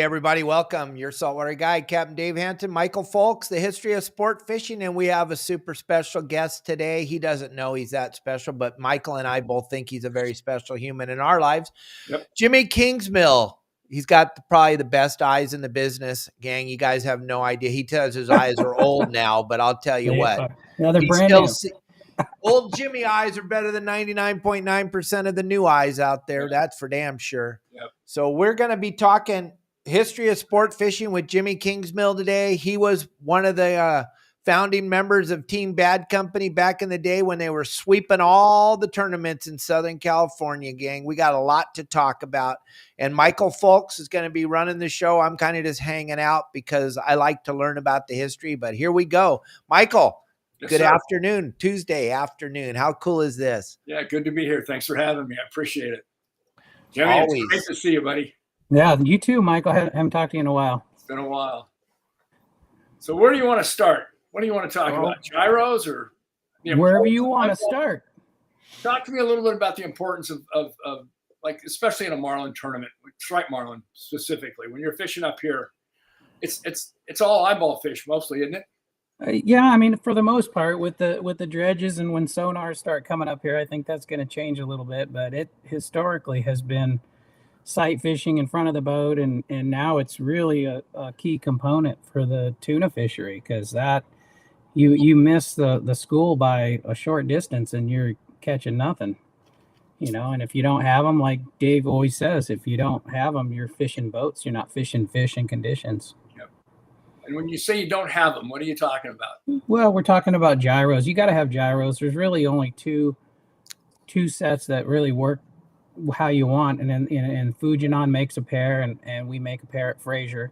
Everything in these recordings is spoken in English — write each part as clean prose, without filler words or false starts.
everybody. Welcome. Your Saltwater Guide, Captain Dave Hanton, Michael Folks, the history of sport fishing, and we have a super special guest today. He doesn't know he's that special, but Michael and I both think he's a very special human in our lives. Yep. Jimmy Kingsmill. He's got probably the best eyes in the business, gang. You guys have no idea. He tells his eyes are old now, but I'll tell you what. Now they're brand new. Old Jimmy eyes are better than 99.9% of the new eyes out there. Yep. That's for damn sure. Yep. So we're going to be talking history of sport fishing with Jimmy Kingsmill today. He was one of the founding members of Team Bad Company back in the day when they were sweeping all the tournaments in Southern California, gang. We got a lot to talk about. And Michael Folks is going to be running the show. I'm kind of just hanging out because I like to learn about the history. But here we go. Michael. Yes, good sir. afternoon, Tuesday afternoon. How cool is this? Yeah, good to be here. Thanks for having me. I appreciate it. Jimmy, Always. It's great to see you, buddy. Yeah, you too, Michael. I haven't talked to you in a while. It's been a while. So where do you want to start? What do you want to talk about? Gyros or wherever you want to start? Talk to me a little bit about the importance of like, especially in a marlin tournament, striped marlin specifically. When you're fishing up here, it's all eyeball fish mostly, isn't it? Yeah, I mean, for the most part, with the dredges and when sonars start coming up here, I think that's going to change a little bit. But it historically has been sight fishing in front of the boat, and now it's really a key component for the tuna fishery because that you miss the school by a short distance and you're catching nothing, And if you don't have them, like Dave always says, if you don't have them, you're fishing boats. You're not fishing fish in conditions. And when you say you don't have them, what are you talking about? Well, we're talking about gyros. You got to have gyros. There's really only two sets that really work how you want. And then and Fujinon makes a pair, and we make a pair at Fraser.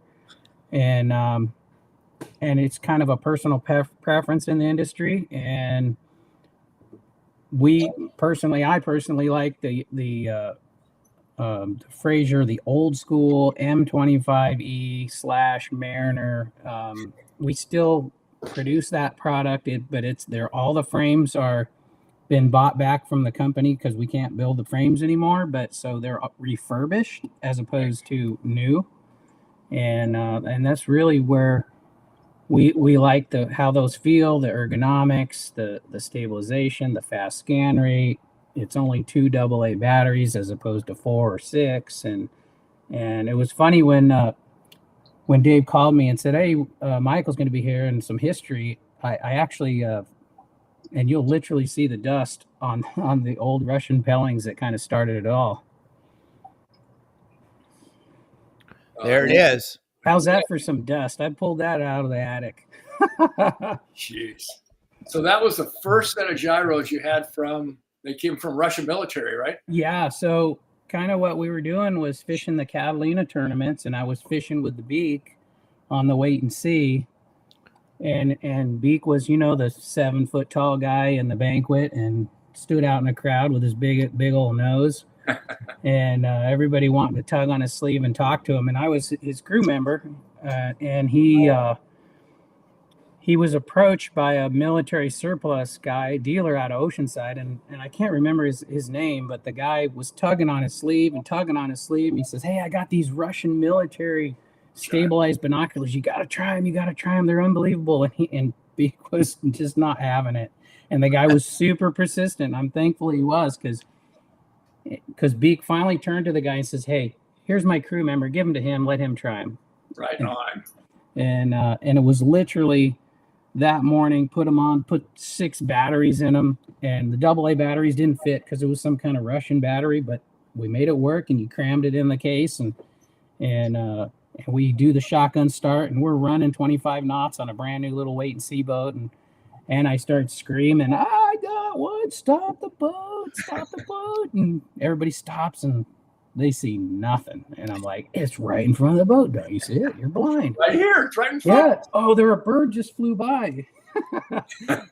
And it's kind of a personal preference in the industry. And I personally like the Fraser, the old school M25E / Mariner. We still produce that product, but all the frames are been bought back from the company because we can't build the frames anymore. But so they're refurbished as opposed to new, and that's really where we like how those feel, the ergonomics, the stabilization, the fast scan rate. It's only 2 AA batteries as opposed to 4 or 6. And it was funny when Dave called me and said, hey, Michael's going to be here and some history. I actually, and you'll literally see the dust on the old Russian Pellings that kind of started it all. There it is. How's that for some dust? I pulled that out of the attic. Jeez. So that was the first set of gyros you had they came from Russian military, right? Yeah. So kind of what we were doing was fishing the Catalina tournaments, and I was fishing with the Beak on the wait and see. And Beak was, the 7-foot tall guy in the banquet and stood out in the crowd with his big old nose. And everybody wanted to tug on his sleeve and talk to him. And I was his crew member, and he was approached by a military surplus dealer out of Oceanside, and I can't remember his name, but the guy was tugging on his sleeve. He says, hey, I got these Russian military stabilized binoculars. You got to try them. They're unbelievable. And Beak was just not having it. And the guy was super persistent. I'm thankful he was because Beak finally turned to the guy and says, hey, here's my crew member. Give him to him. Let him try him. Right on. And it was literally that morning, put 6 batteries in them, and the AA batteries didn't fit because it was some kind of Russian battery, but we made it work, and you crammed it in the case, and we do the shotgun start, and we're running 25 knots on a brand new little wait and see boat, and I start screaming, I got one, stop the boat, and everybody stops, and they see nothing. And I'm like, it's right in front of the boat. Don't you see it? You're blind. Right here. It's right in front. Yeah. Oh, a bird just flew by.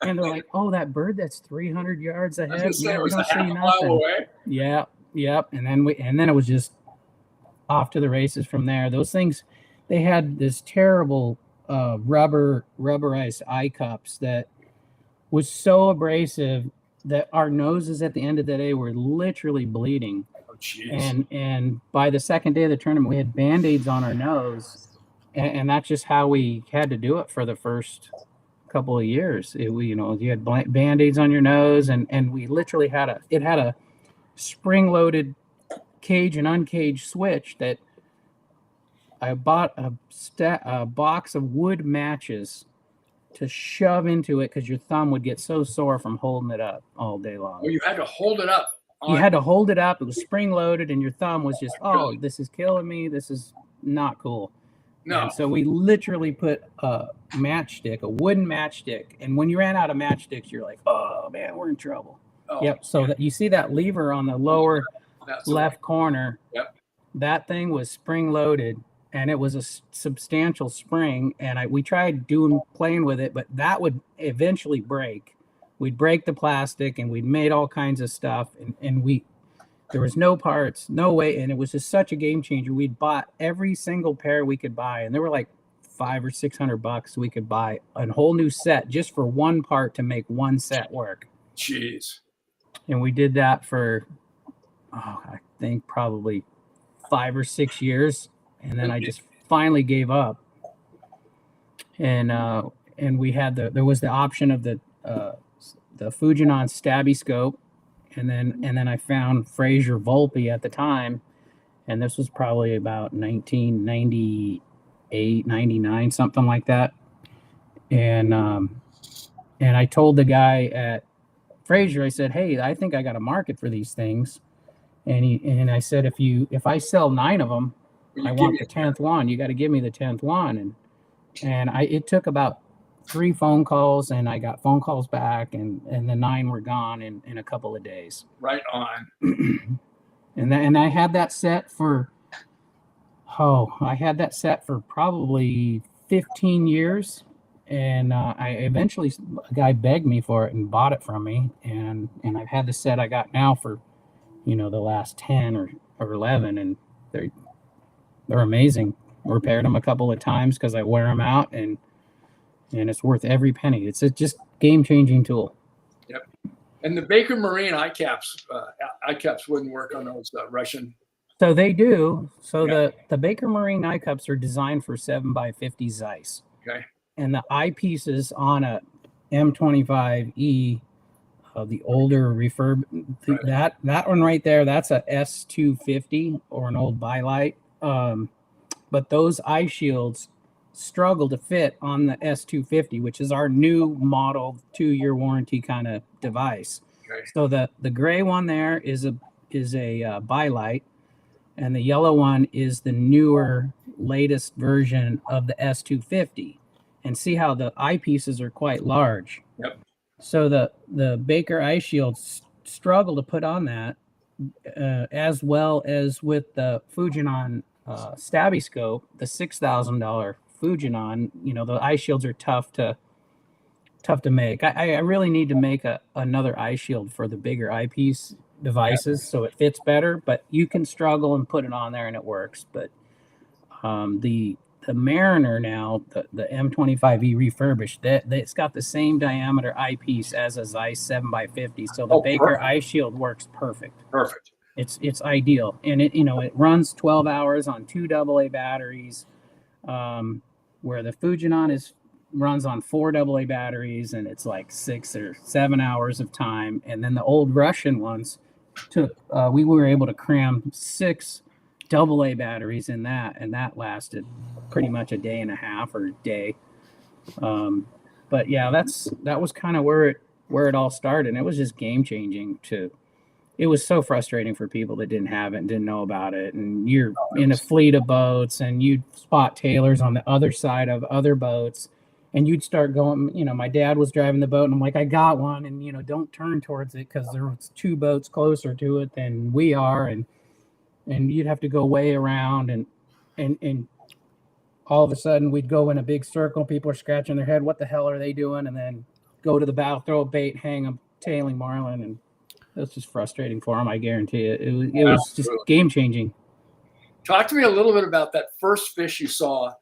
And they're like, oh, that bird that's 300 yards ahead. I was gonna say, it was a half a mile away. Yeah. Yep. And then it was just off to the races from there. Those things, they had this terrible rubberized eye cups that was so abrasive that our noses at the end of the day were literally bleeding. jeez. And by the second day of the tournament, we had Band-Aids on our nose, and that's just how we had to do it for the first couple of years. You had Band-Aids on your nose, and we literally had a spring-loaded cage and uncaged switch that I bought a box of wood matches to shove into it because your thumb would get so sore from holding it up all day long. Oh, you had to hold it up. You had to hold it up. It was spring loaded, and your thumb was just, oh, this is killing me. This is not cool. No. And so we literally put a matchstick, a wooden matchstick, and when you ran out of matchsticks, you're like, oh man, we're in trouble. Oh, yep. So that you see that lever on the lower left corner. Yep. That thing was spring loaded, and it was a substantial spring. And we tried playing with it, but that would eventually break. We'd break the plastic, and we'd made all kinds of stuff, and there was no parts, no way, and it was just such a game changer. We'd bought every single pair we could buy, and they were like $500 or $600. We could buy a whole new set just for one part to make one set work. Jeez. And we did that for, I think probably 5 or 6 years, and then I just finally gave up. And we had there was the option of the Fujinon Stabby Scope, and then I found Fraser Volpe at the time, and this was probably about 1998, 99, something like that. And I told the guy at Fraser, I said, hey, I think I got a market for these things. And I said, if I sell 9 of them, I want the 10th one. You got to give me the 10th one. And it took about 3 phone calls, and I got phone calls back, and the 9 were gone in a couple of days. Right on. And I had that set for probably 15 years. And I eventually, a guy begged me for it and bought it from me. And I've had the set I got now for, the last 10 or 11, and they're amazing. Repaired them a couple of times because I wear them out, and it's worth every penny. It's just game-changing tool. Yep. And the Baker Marine eye caps wouldn't work on those Russian. So they do. So yeah. The Baker Marine eye cups are designed for 7x50 Zeiss. Okay. And the eyepiece on a M25E, the older refurb, right. that one right there, that's a S250 or an old Bylight. But those eye shields struggle to fit on the S250, which is our new model 2-year warranty kind of device. Okay. So the gray one there is a Bylight, and the yellow one is the newer, latest version of the S250. And see how the eyepieces are quite large. Yep. So the Baker eye shields struggle to put on that, as well as with the Fujinon Stabby Scope, the $6,000 Fujinon. The eye shields are tough to make. I really need to make another eye shield for the bigger eyepiece devices, so it fits better. But you can struggle and put it on there, and it works. But the Mariner now, the M25E refurbished, it's got the same diameter eyepiece as a Zeiss 7x50, so the Baker perfect. Eye shield works perfect. Perfect. It's ideal, and it runs 12 hours on 2 AA batteries, where the Fujinon runs on 4 AA batteries, and it's like 6 or 7 hours of time. And then the old Russian ones we were able to cram 6 AA batteries in that, and that lasted pretty much a day and a half or a day. But yeah, that was kind of where it all started. And it was just game changing. It was so frustrating for people that didn't have it and didn't know about it. And you're in a fleet of boats, and you'd spot tailors on the other side of other boats, and you'd start going, my dad was driving the boat, and I'm like, I got one, and don't turn towards it because there was 2 boats closer to it than we are, and you'd have to go way around, and all of a sudden we'd go in a big circle. People are scratching their head. What the hell are they doing? And then go to the bow, throw a bait, hang a tailing marlin. And it was just frustrating for them. I guarantee it. It was just game changing. Talk to me a little bit about that first fish you saw,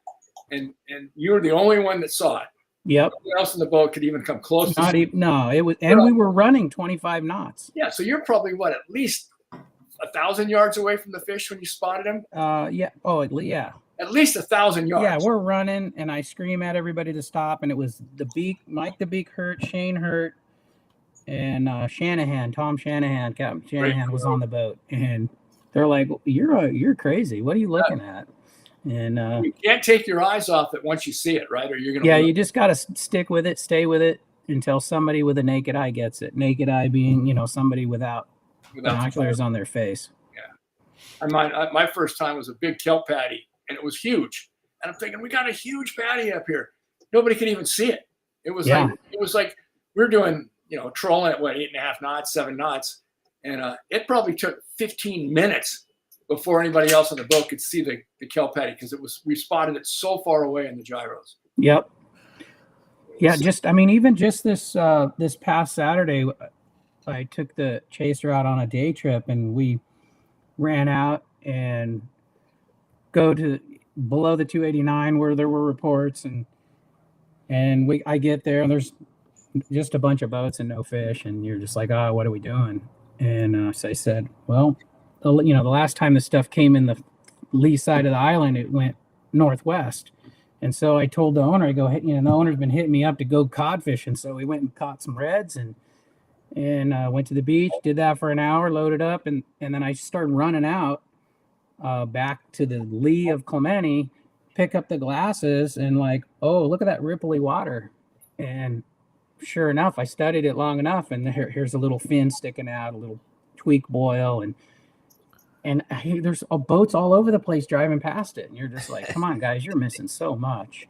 and you were the only one that saw it. Yep. Nobody else in the boat could even come close. No, it was, and we were running 25 knots. Yeah. So you're probably at least 1,000 yards away from the fish when you spotted him? Yeah. Oh, yeah. At least 1,000 yards. Yeah, we're running, and I scream at everybody to stop, and it was the Beak, Mike the Beak hurt, Shane hurt, and Shanahan, Tom Shanahan, Captain Shanahan was on the boat, and they're like, "You're crazy. What are you looking at?" And you can't take your eyes off it once you see it, right? Or you're gonna. Yeah, you just got to stick with it, stay with it until somebody with a naked eye gets it. Naked eye being, somebody without binoculars on their face. Yeah. My first time was a big kelp patty, and it was huge. And I'm thinking, we got a huge patty up here. Nobody could even see it. It was like we're doing, trolling at 8.5 knots, 7 knots, and it probably took 15 minutes before anybody else on the boat could see the kelp patty because we spotted it so far away in the gyros. Yep. Yeah, even just this past Saturday, I took the chaser out on a day trip, and we ran out and go to below the 289 where there were reports, and I get there, and there's just a bunch of boats and no fish, and you're just like, oh, what are we doing? And so I said, well, the last time the stuff came in the lee side of the island, it went northwest. And so I told the owner, I go, hey, the owner's been hitting me up to go cod fishing. So we went and caught some reds and went to the beach, did that for an hour, loaded up. And then I started running out back to the lee of Clemente, pick up the glasses and like, oh, look at that ripply water. And sure enough, I studied it long enough. And here's a little fin sticking out, a little tweak boil. And there's boats all over the place driving past it. And you're just like, come on, guys, you're missing so much.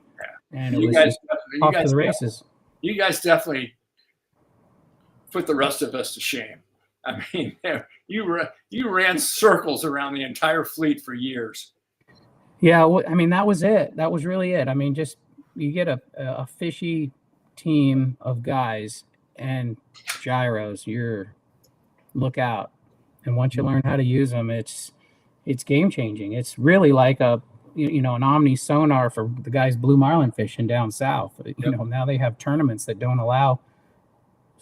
And it was just off to the races. You guys definitely put the rest of us to shame. I mean, you ran circles around the entire fleet for years. Yeah, that was it. That was really it. Just you get a fishy team of guys and gyros, look out. And once you learn how to use them, it's game changing. It's really like an Omni sonar for the guys blue marlin fishing down south. Yep. Now they have tournaments that don't allow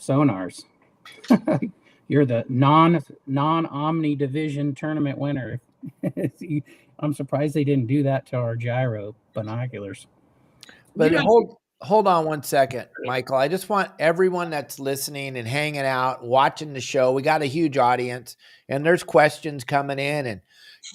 sonars. You're the non-Omni division tournament winner. I'm surprised they didn't do that to our gyro binoculars. But hold on one second, Michael. I just want everyone that's listening and hanging out, watching the show. We got a huge audience, and there's questions coming in. And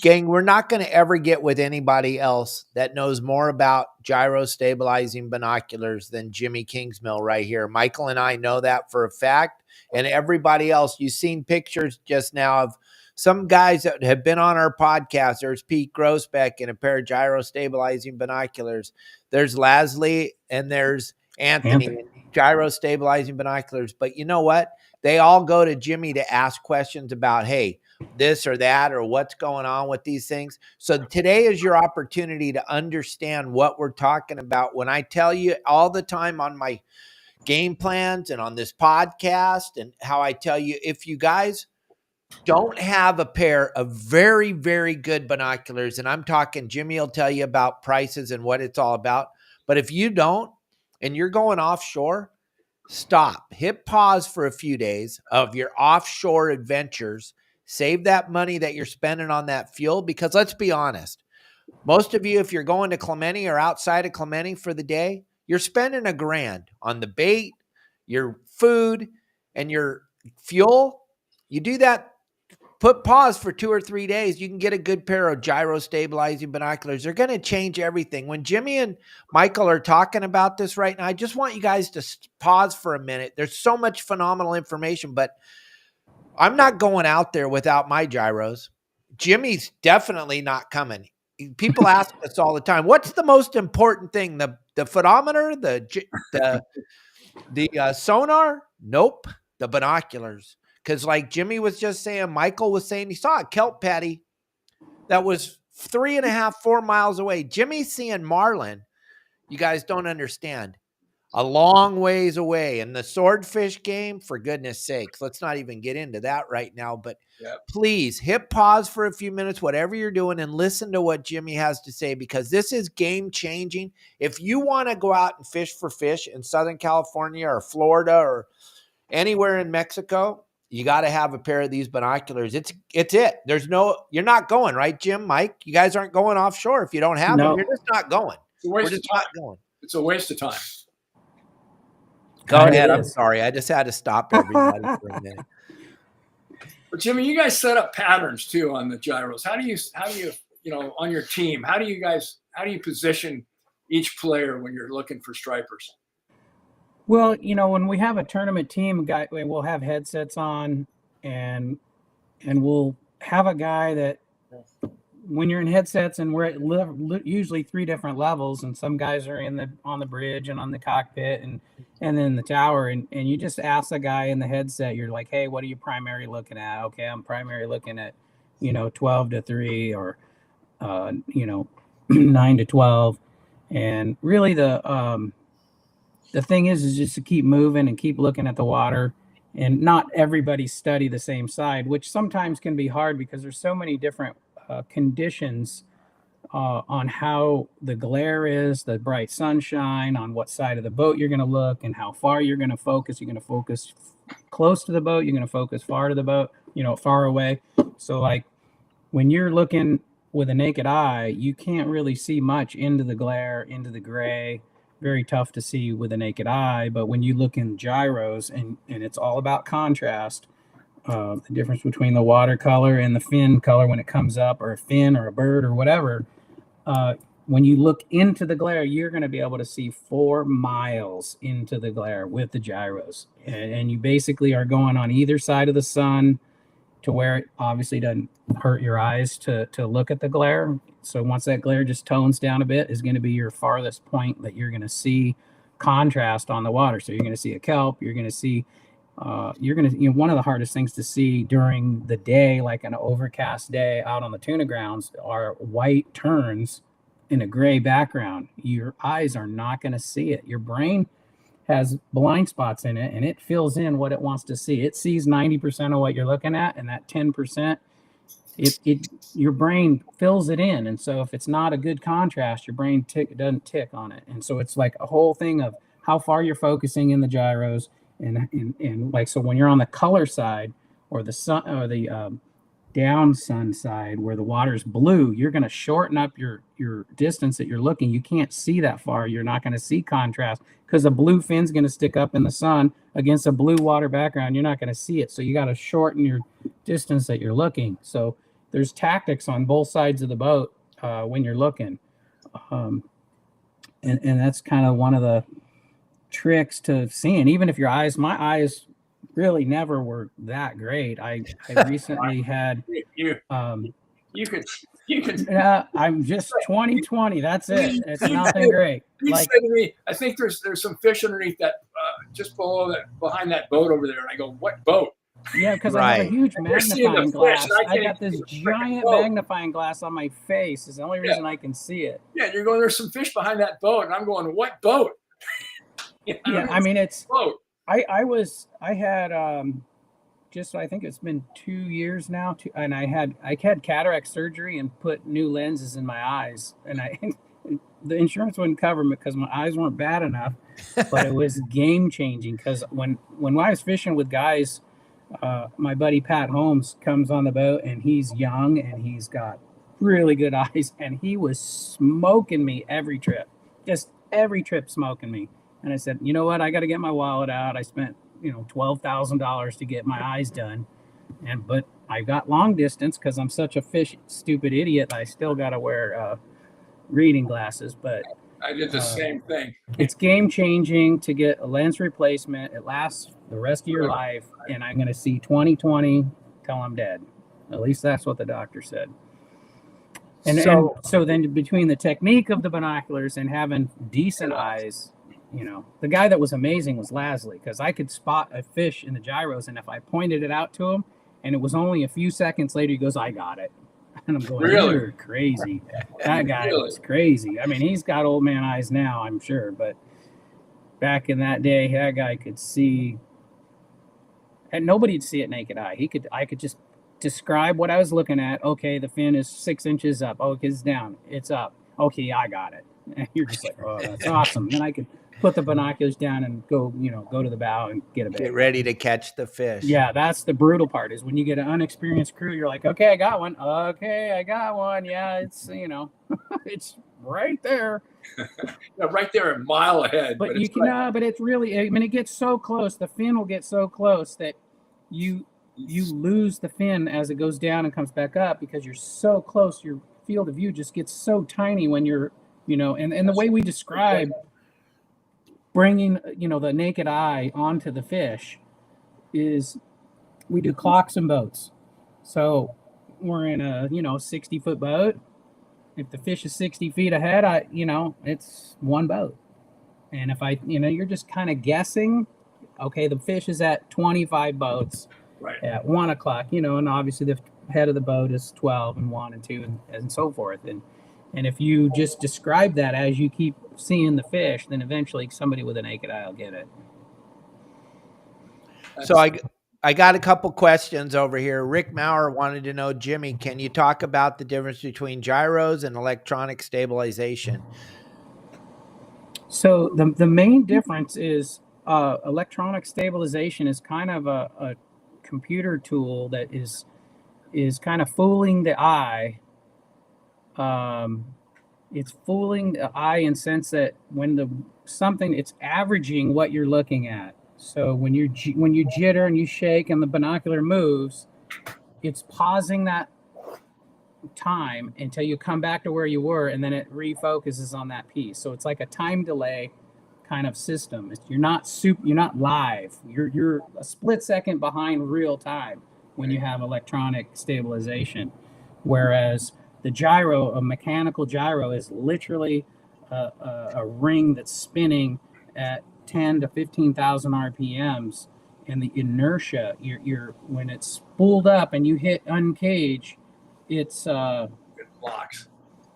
gang, we're not going to ever get with anybody else that knows more about gyro stabilizing binoculars than Jimmy Kingsmill right here. Michael and I know that for a fact. And everybody else, you've seen pictures just now of some guys that have been on our podcast. There's Pete Grosbeck in a pair of gyro stabilizing binoculars. There's Lasley and there's Anthony in gyro stabilizing binoculars. But you know what? They all go to Jimmy to ask questions about, hey, this or that, or what's going on with these things. So today is your opportunity to understand what we're talking about. When I tell you all the time on my game plans and on this podcast, and how I tell you, if you guys don't have a pair of very, very good binoculars, and I'm talking, Jimmy will tell you about prices and what it's all about. But if you don't, and you're going offshore, stop, hit pause for a few days of your offshore adventures. Save that money that you're spending on that fuel, because let's be honest, most of you, if you're going to Clemente or outside of Clemente for the day, you're spending $1,000 on the bait, your food, and your fuel. You do that, put pause for 2 or 3 days. You can get a good pair of gyro stabilizing binoculars. They're going to change everything. When Jimmy and Michael are talking about this right now, I just want you guys to pause for a minute. There's so much phenomenal information, but I'm not going out there without my gyros. Jimmy's definitely not coming. People ask us all the time, what's the most important thing? The photometer, the sonar? Nope. The binoculars. Because like Jimmy was just saying, Michael was saying, he saw a kelp patty that was 3.5, 4 miles away. Jimmy's seeing marlin. You guys don't understand. A long ways away. And the swordfish game, for goodness sakes, let's not even get into that right now. But please hit pause for a few minutes, whatever you're doing, and listen to what Jimmy has to say, because this is game changing. If you want to go out and fish for fish in Southern California or Florida or anywhere in Mexico, you got to have a pair of these binoculars. It's it. You're not going, right, Jim, Mike? You guys aren't going offshore if you don't have them. You're just not going. We're just not going. It's a waste of time. Go ahead. I'm sorry. I just had to stop everybody for a minute. But Jimmy, you guys set up patterns too on the gyros. How do you on your team, how do you position each player when you're looking for stripers? Well, when we have a tournament team, we'll have headsets on, and we'll have a guy that, when you're in headsets, and we're at usually 3 different levels, and some guys are on the bridge and on the cockpit and then the tower, and you just ask the guy in the headset, you're like, hey, what are you primary looking at? Okay, I'm primary looking at 12 to 3 or 9 to 12, and really the thing is just to keep moving and keep looking at the water, and not everybody study the same side, which sometimes can be hard because there's so many different conditions on how the glare is, the bright sunshine, on what side of the boat you're going to look, and how far you're going to focus. You're going to focus close to the boat. You're going to focus far to the boat, far away. So like when you're looking with a naked eye, you can't really see much into the glare, into the gray. Very tough to see with a naked eye. But when you look in gyros, and it's all about contrast, the difference between the watercolor and the fin color when it comes up, or a fin or a bird or whatever, when you look into the glare, you're going to be able to see 4 miles into the glare with the gyros. And you basically are going on either side of the sun to where it obviously doesn't hurt your eyes to look at the glare. So once that glare just tones down a bit, is going to be your farthest point that you're going to see contrast on the water. So you're going to see a kelp, you're going to see one of the hardest things to see during the day, like an overcast day out on the tuna grounds, are white terns in a gray background. Your eyes are not going to see it. Your brain has blind spots in it, and it fills in what it wants to see. It sees 90% of what you're looking at, and that 10%, your brain fills it in. And so if it's not a good contrast, your brain doesn't tick on it. And so it's like a whole thing of how far you're focusing in the gyros. And like, so when you're on the color side, or the sun, or the down sun side where the water's blue, you're going to shorten up your distance that you're looking. You can't see that far. You're not going to see contrast because a blue fin's going to stick up in the sun against a blue water background. You're not going to see it. So you got to shorten your distance that you're looking. So there's tactics on both sides of the boat when you're looking. And that's kind of one of the tricks to seeing. Even if my eyes really never were that great. I recently had you could I'm just 2020. That's it. It's nothing great. You said to me, I think there's some fish underneath that, just behind that boat over there. And I go, what boat? Yeah, because I have a huge magnifying glass. I got this giant magnifying glass on my face. Is the only reason I can see it. Yeah, you're going, there's some fish behind that boat, and I'm going, what boat? I mean, it's boat. I had I think it's been 2 years now, and I had cataract surgery and put new lenses in my eyes, and the insurance wouldn't cover me because my eyes weren't bad enough, but it was game changing because when I was fishing with guys, my buddy Pat Holmes comes on the boat, and he's young and he's got really good eyes, and he was smoking me every trip smoking me. And I said, you know what? I got to get my wallet out. I spent, $12,000 to get my eyes done. But I got long distance because I'm such a stupid idiot. I still got to wear reading glasses. But I did the same thing. It's game changing to get a lens replacement. It lasts the rest of your life. And I'm going to see 20/20 till I'm dead. At least that's what the doctor said. And so then between the technique of the binoculars and having decent eyes, the guy that was amazing was Lasley, because I could spot a fish in the gyros, and if I pointed it out to him, and it was only a few seconds later, he goes, I got it. And I'm going, really? You're crazy. That guy was crazy. I mean, he's got old man eyes now, I'm sure, but back in that day, that guy could see, and nobody'd see it naked eye. I could just describe what I was looking at. Okay, the fin is 6 inches up. Oh, it's down. It's up. Okay, I got it. And you're just like, oh, that's awesome. Then I could put the binoculars down and go, go to the bow and get a bait. Get ready to catch the fish. Yeah, that's the brutal part, is when you get an unexperienced crew, you're like, okay, I got one. Okay, I got one. Yeah, it's, it's right there. Yeah, right there, a mile ahead. But you can, but it's really, I mean, it gets so close. The fin will get so close that you lose the fin as it goes down and comes back up, because you're so close. Your field of view just gets so tiny when you're, and the way we describe bringing, the naked eye onto the fish is we do clocks and boats. So we're in a, 60-foot boat. If the fish is 60 feet ahead, it's one boat. And if you're just kind of guessing, okay, the fish is at 25 boats at 1 o'clock, and obviously the head of the boat is 12 and 1 and 2 and so forth. And if you just describe that as you keep seeing the fish, then eventually somebody with a naked eye will get it. So I got a couple questions over here. Rick Maurer wanted to know, Jimmy, can you talk about the difference between gyros and electronic stabilization? So the main difference is electronic stabilization is kind of a computer tool that is kind of fooling the eye. It's fooling the eye in sense that when it's averaging what you're looking at. So when you jitter and you shake and the binocular moves, it's pausing that time until you come back to where you were, and then it refocuses on that piece. So it's like a time delay kind of system. You're not live. You're a split second behind real time when you have electronic stabilization, whereas the gyro, a mechanical gyro, is literally a ring that's spinning at 10 to 15,000 RPMs, and the inertia, when it's spooled up and you hit uncage, it locks.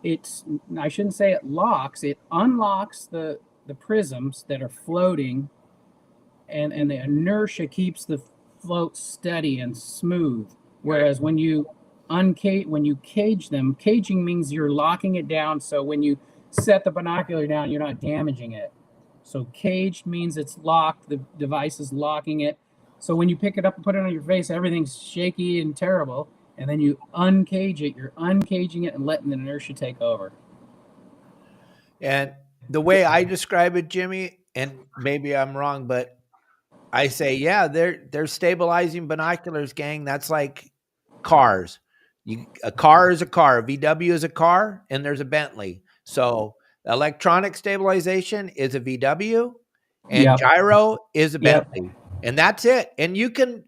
I shouldn't say it locks. It unlocks the prisms that are floating, and the inertia keeps the float steady and smooth. Whereas when you cage them, caging means you're locking it down. So when you set the binocular down, you're not damaging it. So caged means it's locked. The device is locking it. So when you pick it up and put it on your face, everything's shaky and terrible. And then you uncage it. You're uncaging it and letting the inertia take over. And the way I describe it, Jimmy, and maybe I'm wrong, but I say, yeah, they're stabilizing binoculars, gang. That's like cars. A car is a car. A VW is a car, and there's a Bentley. So electronic stabilization is a VW, and gyro is a Bentley, and that's it. And you can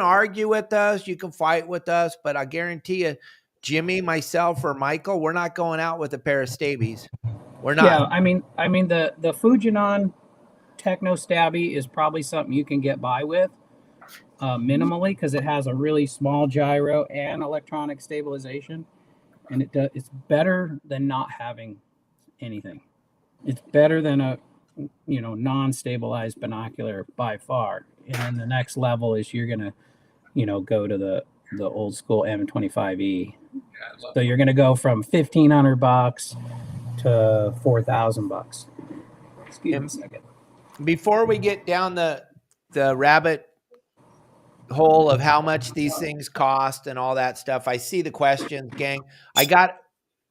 argue with us, you can fight with us, but I guarantee you, Jimmy, myself, or Michael, we're not going out with a pair of stabies. We're not. Yeah, I mean the Fujinon Techno Stabby is probably something you can get by with minimally, because it has a really small gyro and electronic stabilization, and it's better than not having anything. It's better than a non-stabilized binocular by far. And then the next level is you're gonna go to the old school M25E. So you're gonna go from $1,500 to $4,000. Excuse me a second. Before we get down the rabbit hole of how much these things cost and all that stuff, I see the questions, gang.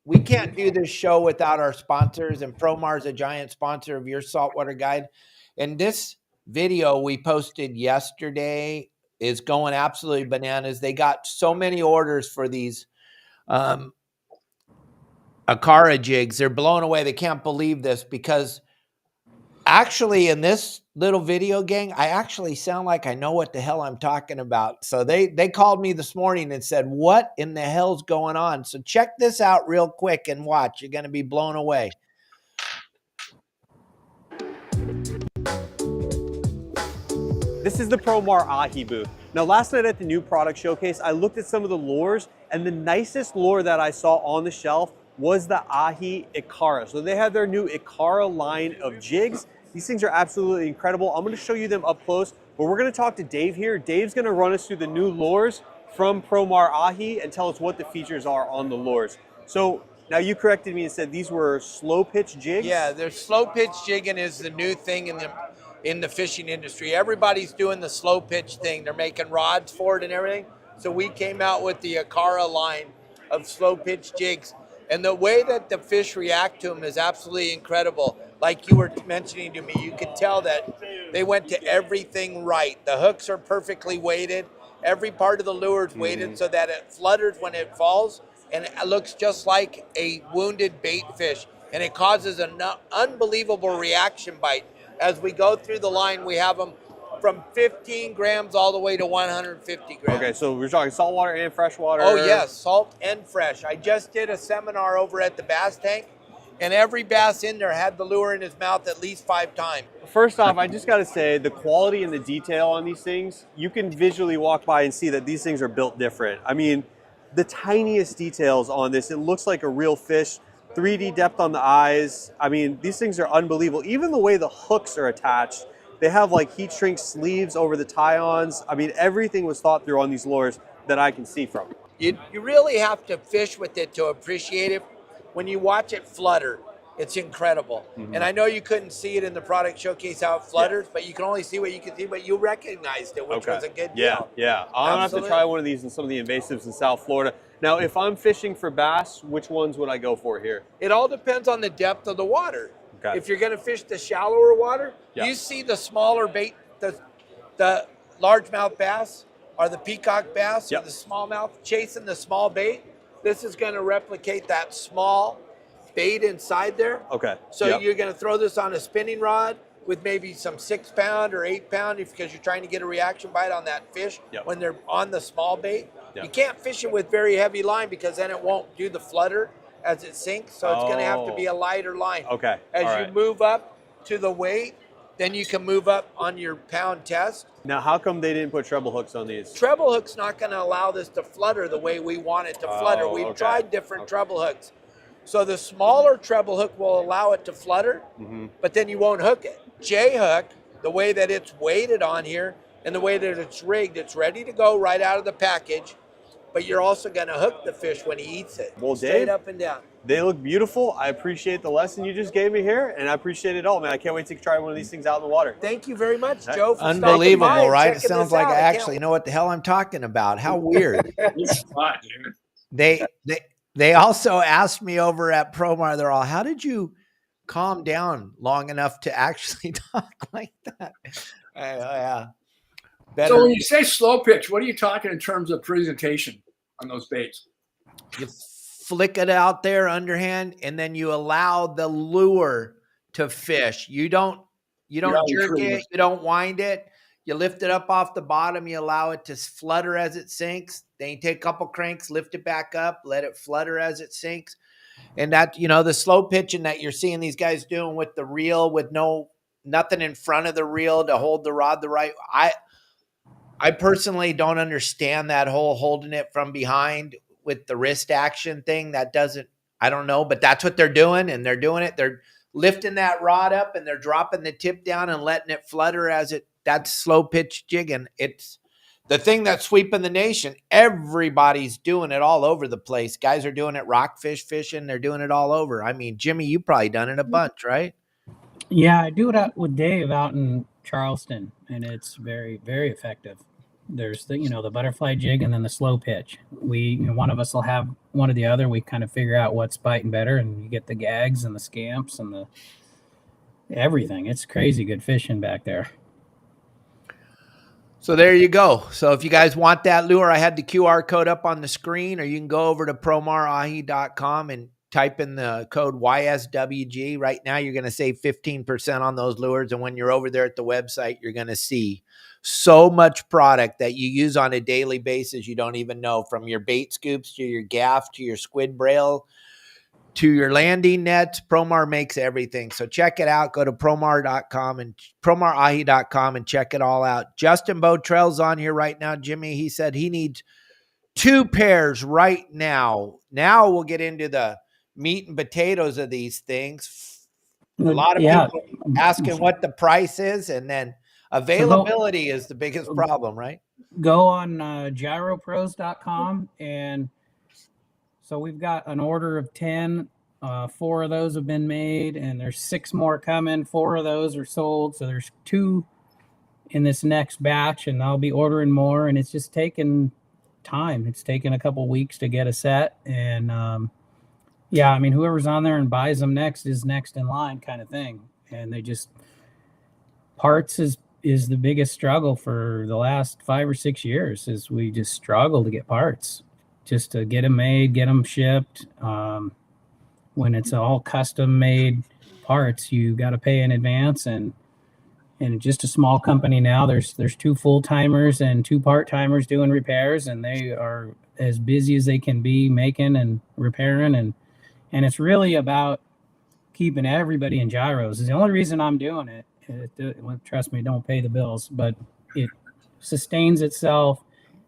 We can't do this show without our sponsors, and Promar is a giant sponsor of Your Saltwater Guide. And this video we posted yesterday is going absolutely bananas. They got so many orders for these Akara jigs. They're blown away. They can't believe this, because actually in this little video, gang, I actually sound like I know what the hell I'm talking about. So they called me this morning and said, what in the hell's going on? So check this out real quick and watch. You're going to be blown away. This is the Promar Ahi booth. Now, last night at the new product showcase, I looked at some of the lures, and the nicest lure that I saw on the shelf was the Ahi Ikara. So they have their new Ikara line of jigs. These things are absolutely incredible. I'm gonna show you them up close, but we're gonna talk to Dave here. Dave's gonna run us through the new lures from Promar Ahi and tell us what the features are on the lures. So Now you corrected me and said these were slow pitch jigs? Yeah, there's slow pitch jigging is the new thing in the fishing industry. Everybody's doing the slow pitch thing. They're making rods for it and everything. So we came out with the Akara line of slow pitch jigs. And the way that the fish react to them is absolutely incredible. Like you were mentioning to me, you could tell that they went to everything right. The hooks are perfectly weighted. Every part of the lure is weighted so that it flutters when it falls, and it looks just like a wounded bait fish. And it causes an unbelievable reaction bite. As we go through the line, we have them from 15 grams all the way to 150 grams. Okay, so we're talking saltwater and freshwater. Oh, yes, salt and fresh. I just did a seminar over at the Bass Tank, and every bass in there had the lure in his mouth at least 5 times. First off, I just got to say the quality and the detail on these things, you can visually walk by and see that these things are built different. I mean, the tiniest details on this, it looks like a real fish. 3D depth on the eyes. I mean, these things are unbelievable. Even the way the hooks are attached. They have like heat shrink sleeves over the tie-ons. I mean, everything was thought through on these lures that I can see from. You really have to fish with it to appreciate it. When you watch it flutter, it's incredible. And I know you couldn't see it in the product showcase how it flutters, but you can only see what you can see, but you recognized it, which was a good deal. Yeah. I'm gonna have to try one of these in some of the invasives in South Florida. Now, if I'm fishing for bass, which ones would I go for here? It all depends on the depth of the water. Okay. If you're going to fish the shallower water, you see the smaller bait, the largemouth bass or the peacock bass or the smallmouth chasing the small bait. This is going to replicate that small bait inside there. Okay. So you're going to throw this on a spinning rod with maybe some 6-pound or 8-pound because you're trying to get a reaction bite on that fish when they're on the small bait. You can't fish it with very heavy line because then it won't do the flutter as it sinks. So it's going to have to be a lighter line. Okay. As you move up to the weight, then you can move up on your pound test. Now, how come they didn't put treble hooks on these? Treble hook's not going to allow this to flutter the way we want it to flutter. We've tried different treble hooks. So the smaller treble hook will allow it to flutter, but then you won't hook it. J-hook, the way that it's weighted on here and the way that it's rigged, it's ready to go right out of the package, but you're also going to hook the fish when he eats it. Well, straight Dave, up and down. They look beautiful. I appreciate the lesson you just gave me here, and I appreciate it all, man. I can't wait to try one of these things out in the water. Thank you very much, Joe. For unbelievable, right? It sounds like I actually know what the hell I'm talking about. How weird. It's fun, dude. They also asked me over at Promar, they're all, how did you calm down long enough to actually talk like that? Yeah. Better. So when you say slow pitch, what are you talking in terms of presentation on those baits? You flick it out there underhand, and then you allow the lure to fish. You don't jerk it. You don't wind it. You lift it up off the bottom. You allow it to flutter as it sinks. Then you take a couple cranks, lift it back up, let it flutter as it sinks. And that, the slow pitching that you're seeing these guys doing with the reel with nothing in front of the reel to hold the rod the right. I personally don't understand that whole holding it from behind with the wrist action thing. I don't know, but that's what they're doing, and they're doing it. They're lifting that rod up and they're dropping the tip down and letting it flutter that's slow pitch jigging. It's the thing that's sweeping the nation. Everybody's doing it all over the place. Guys are doing it rockfish fishing. They're doing it all over. I mean, Jimmy, you probably done it a bunch, right? Yeah, I do it out with Dave out in Charleston, and it's very, very effective. There's the butterfly jig and then the slow pitch. One of us will have one or the other. We kind of figure out what's biting better, and you get the gags and the scamps and the everything. It's crazy good fishing back there. So there you go. So if you guys want that lure, I had the QR code up on the screen, or you can go over to promarahi.com and type in the code YSWG. Right now, you're going to save 15% on those lures. And when you're over there at the website, you're going to see so much product that you use on a daily basis you don't even know, from your bait scoops to your gaff to your squid braille to your landing nets. Promar makes everything. So check it out. Go to promar.com and promarahi.com and check it all out. Justin Bottrell's on here right now. Jimmy, he said he needs 2 pairs right now. Now we'll get into the meat and potatoes of these things. A lot of people asking what the price is, and then availability is the biggest problem, right? Go on gyropros.com and So we've got an order of 10. 4 of those have been made, and there's 6 more coming. 4 of those are sold. So there's 2 in this next batch, and I'll be ordering more. And it's just taken time. It's taken a couple weeks to get a set. And yeah, I mean, whoever's on there and buys them next is next in line kind of thing. And they just, parts is the biggest struggle for the last 5 or 6 years, is we just struggle to get parts, just to get them made, get them shipped. When it's all custom made parts, you got to pay in advance. And just a small company now, there's 2 full-timers and 2 part-timers doing repairs, and they are as busy as they can be making and repairing. And it's really about keeping everybody in gyros. It's the only reason I'm doing it. Trust me, don't pay the bills, but it sustains itself,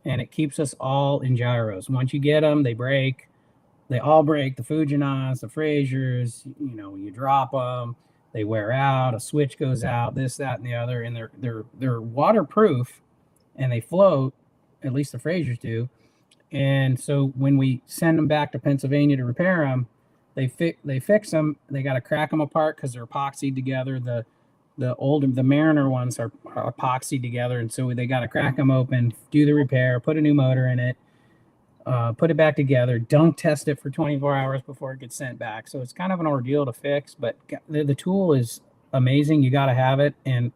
and it keeps us all in gyros. Once you get them, they break. They all break. The Fujinons, the Frasers, you drop them, they wear out, a switch goes out, this, that, and the other, and they're waterproof, and they float, at least the Frasers do. And so when we send them back to Pennsylvania to repair them, they fix them. They got to crack them apart because they're epoxied together. The Mariner ones are epoxied together, and so they got to crack them open, do the repair, put a new motor in it, put it back together, dunk test it for 24 hours before it gets sent back. So it's kind of an ordeal to fix, but the tool is amazing. You got to have it. And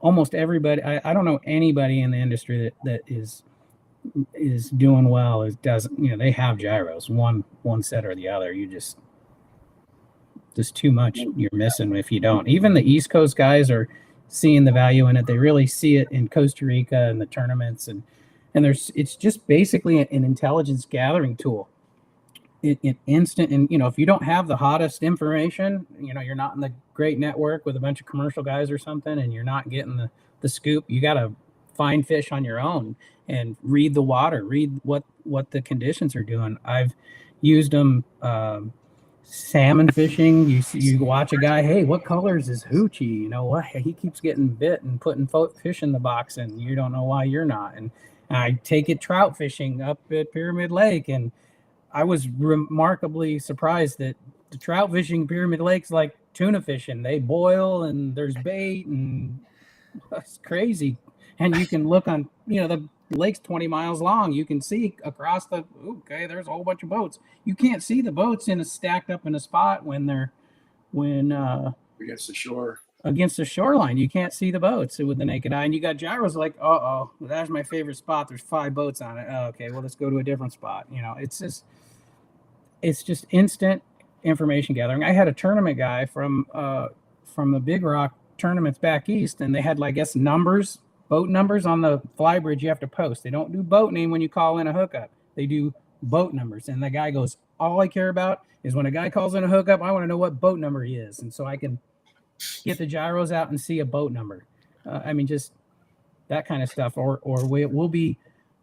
almost everybody, I don't know anybody in the industry that is doing well, they have gyros, one set or the other. There's too much you're missing if you don't. Even the East Coast guys are seeing the value in it. They really see it in Costa Rica and the tournaments, and it's just basically an intelligence gathering tool. It instant, and if you don't have the hottest information, you're not in the great network with a bunch of commercial guys or something, and you're not getting the scoop. You got to find fish on your own and read the water, read what the conditions are doing. I've used them salmon fishing. You watch a guy, hey, what color is his hoochie? What, he keeps getting bit and putting fish in the box, and you don't know why you're not. And I take it trout fishing up at Pyramid Lake, and I was remarkably surprised that the trout fishing Pyramid Lake's like tuna fishing. They boil, and there's bait, and it's crazy. And you can look on, the lake's 20 miles long. You can see across there's a whole bunch of boats. You can't see the boats stacked up in a spot when against the shore. Against the shoreline, you can't see the boats with the naked eye. And you got gyros like, that's my favorite spot. There's 5 boats on it. Oh, okay, well, let's go to a different spot. It's just instant information gathering. I had a tournament guy from the Big Rock tournaments back east, and they had, boat numbers on the fly bridge you have to post. They don't do boat name when you call in a hookup. They do boat numbers. And the guy goes, all I care about is when a guy calls in a hookup, I want to know what boat number he is. And so I can get the gyros out and see a boat number. Just that kind of stuff. Or we'll be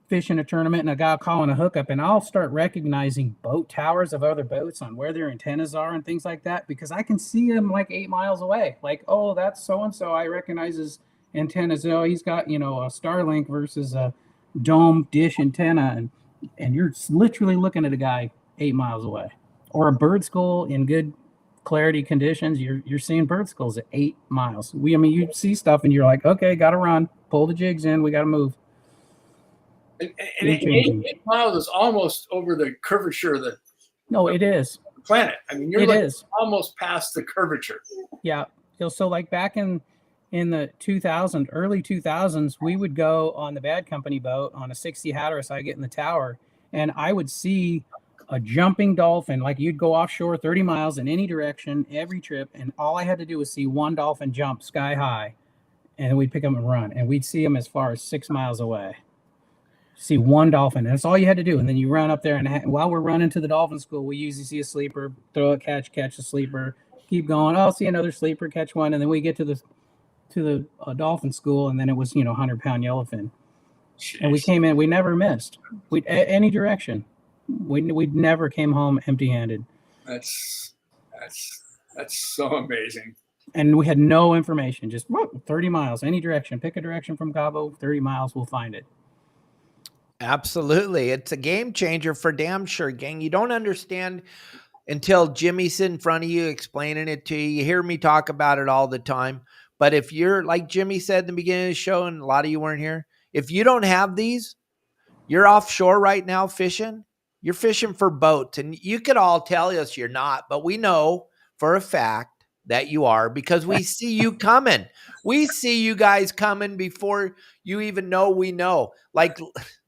fishing a tournament and a guy calling a hookup, and I'll start recognizing boat towers of other boats on where their antennas are and things like that, because I can see them like 8 miles away. Like, oh, that's so-and-so. I recognize his antennas. Oh, he's got, a Starlink versus a dome dish antenna. And you're literally looking at a guy 8 miles away. Or a bird skull in good clarity conditions. You're seeing bird skulls at 8 miles. You see stuff and you're like, okay, got to run, pull the jigs in. We got to move. And 8 miles is almost over the curvature of the it is planet. You're almost past the curvature. Yeah. So like back in the early 2000s, we would go on the Bad Company boat on a 60 Hatteras. I get in the tower, and I would see a jumping dolphin. Like, you'd go offshore 30 miles in any direction every trip, and all I had to do was see one dolphin jump sky high, and we'd pick them and run, and we'd see them as far as 6 miles away. See one dolphin, and that's all you had to do. And then you run up there, and while we're running to the dolphin school, we usually see a sleeper, throw it, catch a sleeper, keep going. Oh, see another sleeper, catch one, and then we get to the dolphin school, and then it was 100-pound yellowfin. Jeez. And we came in, we never missed. Any direction. We never came home empty-handed. That's so amazing. And we had no information, just 30 miles, any direction. Pick a direction from Cabo, 30 miles, we'll find it. Absolutely. It's a game changer for damn sure, gang. You don't understand until Jimmy's in front of you explaining it to you. You hear me talk about it all the time. But if you're, like Jimmy said in the beginning of the show, and a lot of you weren't here, if you don't have these, you're offshore right now fishing. You're fishing for boats. And you could all tell us you're not, but we know for a fact that you are because we see you coming. We see you guys coming before you even know we know. Like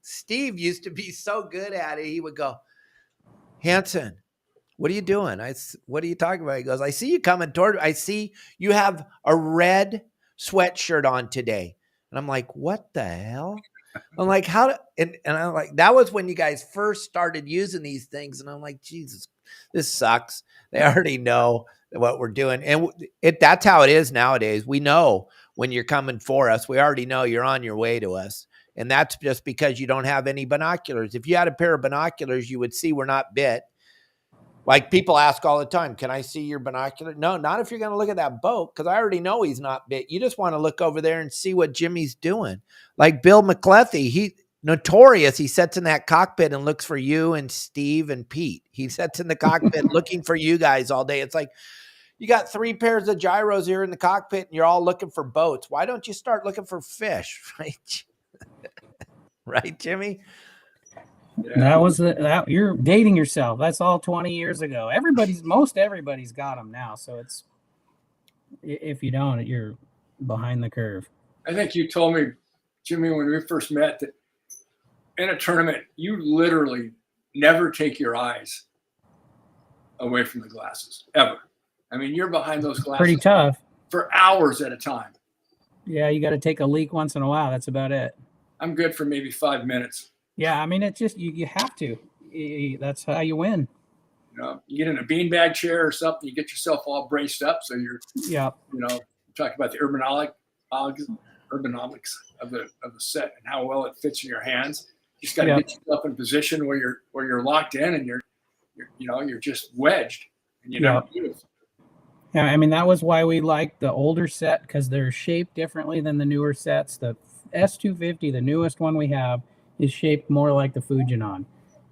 Steve used to be so good at it. He would go, Hanson, what are you doing? What are you talking about? He goes, I see you coming toward, I see you have a red sweatshirt on today. And I'm like, what the hell? I'm like, and I'm like, that was when you guys first started using these things. And I'm like, Jesus, this sucks. They already know what we're doing. And that's how it is nowadays. We know when you're coming for us, we already know you're on your way to us. And that's just because you don't have any binoculars. If you had a pair of binoculars, you would see we're not bit. Like people ask all the time, can I see your binocular? No, not if you're going to look at that boat, because I already know he's not bit. You just want to look over there and see what Jimmy's doing. Like Bill McClethy, he notorious. He sits in that cockpit and looks for you and Steve and Pete. He sits in the cockpit looking for you guys all day. It's like you got 3 pairs of gyros here in the cockpit and you're all looking for boats. Why don't you start looking for fish? Right, right, Jimmy? Yeah. That you're dating yourself. That's all 20 years ago. Most everybody's got them now. So it's, if you don't, you're behind the curve. I think you told me, Jimmy, when we first met, that in a tournament, you literally never take your eyes away from the glasses, ever. I mean, you're behind those glasses. Pretty tough. For hours at a time. Yeah, you got to take a leak once in a while. That's about it. I'm good for maybe 5 minutes. Yeah, I mean, it's just you have to. That's how you win. You know, you get in a beanbag chair or something, you get yourself all braced up, so you're, talking about the ergonomics of the set and how well it fits in your hands. You just got to get yourself in position where you're locked in and you're just wedged and you never move. Yeah, I mean, that was why we liked the older set, because they're shaped differently than the newer sets. The S250, the newest one we have, is shaped more like the Fujinon.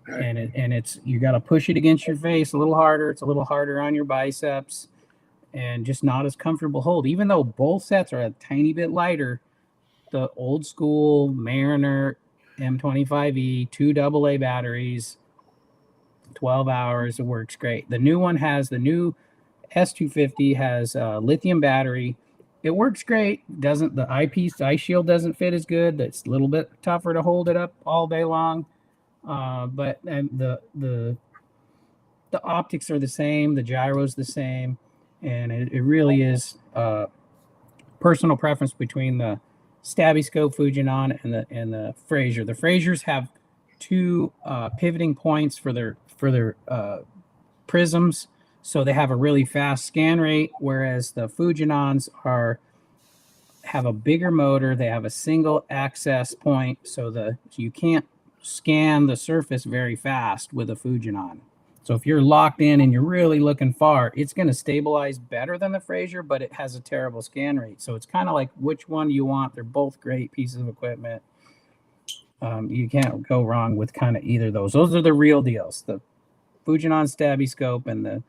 Right. And it's you got to push it against your face a little harder. It's a little harder on your biceps and just not as comfortable hold. Even though both sets are a tiny bit lighter, the old school Mariner M25E, 2 AA batteries, 12 hours, it works great. The new one has, the new S250 has a lithium battery. It works great. The eyepiece, the eye shield doesn't fit as good. It's a little bit tougher to hold it up all day long. But the optics are the same. The gyro's the same. And it really is personal preference between the Stabby Scope Fujinon and the Fraser. The Frasers have 2 pivoting points for their prisms. So they have a really fast scan rate, whereas the Fujinons have a bigger motor. They have a single access point, so you can't scan the surface very fast with a Fujinon. So if you're locked in and you're really looking far, it's going to stabilize better than the Fraser, but it has a terrible scan rate. So it's kind of like which one you want. They're both great pieces of equipment. You can't go wrong with kind of either of those. Those are the real deals. The Fujinon Stabby Scope and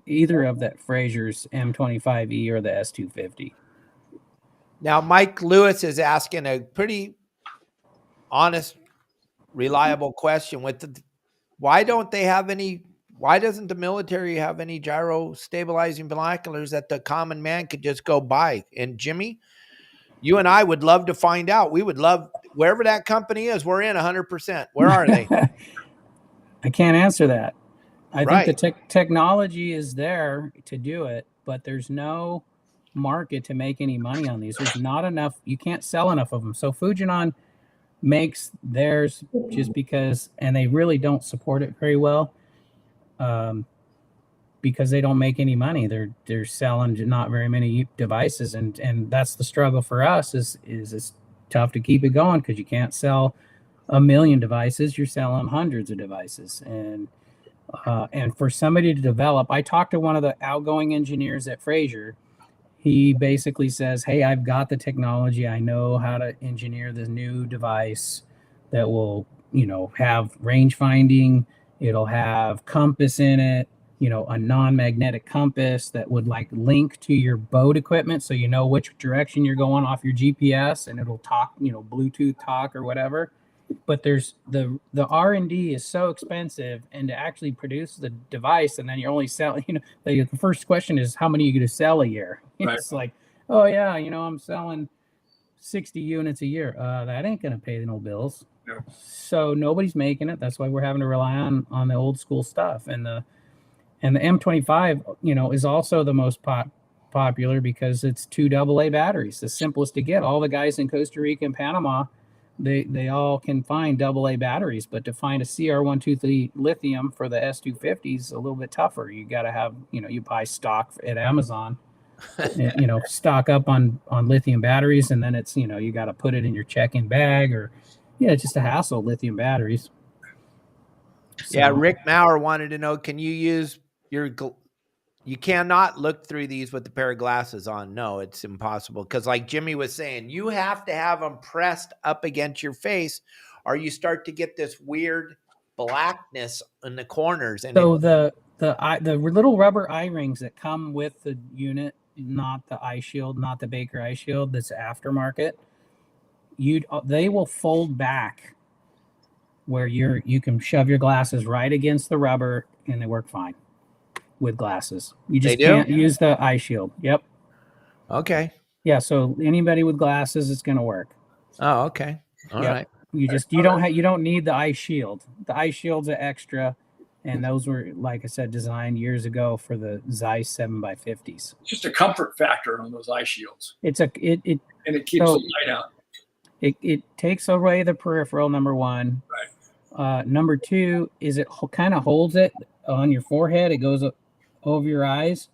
either of that Fraser's M25E or the S250. Now, Mike Lewis is asking a pretty honest, reliable question. Why doesn't the military have any gyro stabilizing binoculars that the common man could just go buy? And Jimmy, you and I would love to find out. We would love, wherever that company is, we're in 100%. Where are they? I can't answer that. I think the technology is there to do it, but there's no market to make any money on these. There's not enough. You can't sell enough of them. So Fujinon makes theirs just because, and they really don't support it very well, because they don't make any money. They're selling not very many devices, and that's the struggle for us. Is it's tough to keep it going because you can't sell 1 million devices. You're selling hundreds of devices, and for somebody to develop, I talked to one of the outgoing engineers at Fraser. He basically says, hey, I've got the technology. I know how to engineer this new device. that will, have range finding. It'll have compass in it, a non-magnetic compass that would like link to your boat equipment, so you know which direction you're going off your GPS, and it'll talk, Bluetooth talk or whatever. But there's the R&D is so expensive, and to actually produce the device, and then you're only selling, the first question is, how many are you going to sell a year? Right. It's like, oh yeah, I'm selling 60 units a year. That ain't going to pay no bills. No. So nobody's making it. That's why we're having to rely on the old school stuff. And the M25, is also the most popular because it's 2 AA batteries, the simplest to get. All the guys in Costa Rica and Panama, they all can find AA batteries, but to find a CR123 lithium for the S250 is a little bit tougher. You got to have, you buy stock at Amazon, stock up on lithium batteries, and then it's, you got to put it in your check-in bag, or it's just a hassle, lithium batteries. So. Yeah, Rick Maurer wanted to know, can you use you cannot look through these with a pair of glasses on. No, it's impossible. Because like Jimmy was saying, you have to have them pressed up against your face, or you start to get this weird blackness in the corners. And so the little rubber eye rings that come with the unit, not the eye shield, not the Baker eye shield, that's aftermarket, they will fold back where you can shove your glasses right against the rubber, and they work fine with glasses. You just can't use the eye shield. Yep. Okay. Yeah. So anybody with glasses, it's going to work. Oh, okay. All right. You don't need the eye shield. The eye shield's an extra, and those were, like I said, designed years ago for the Zeiss 7x50s. Just a comfort factor on those eye shields. And it keeps the light out. It takes away the peripheral, number one. Right. Number two is it kind of holds it on your forehead. It goes over your eyes,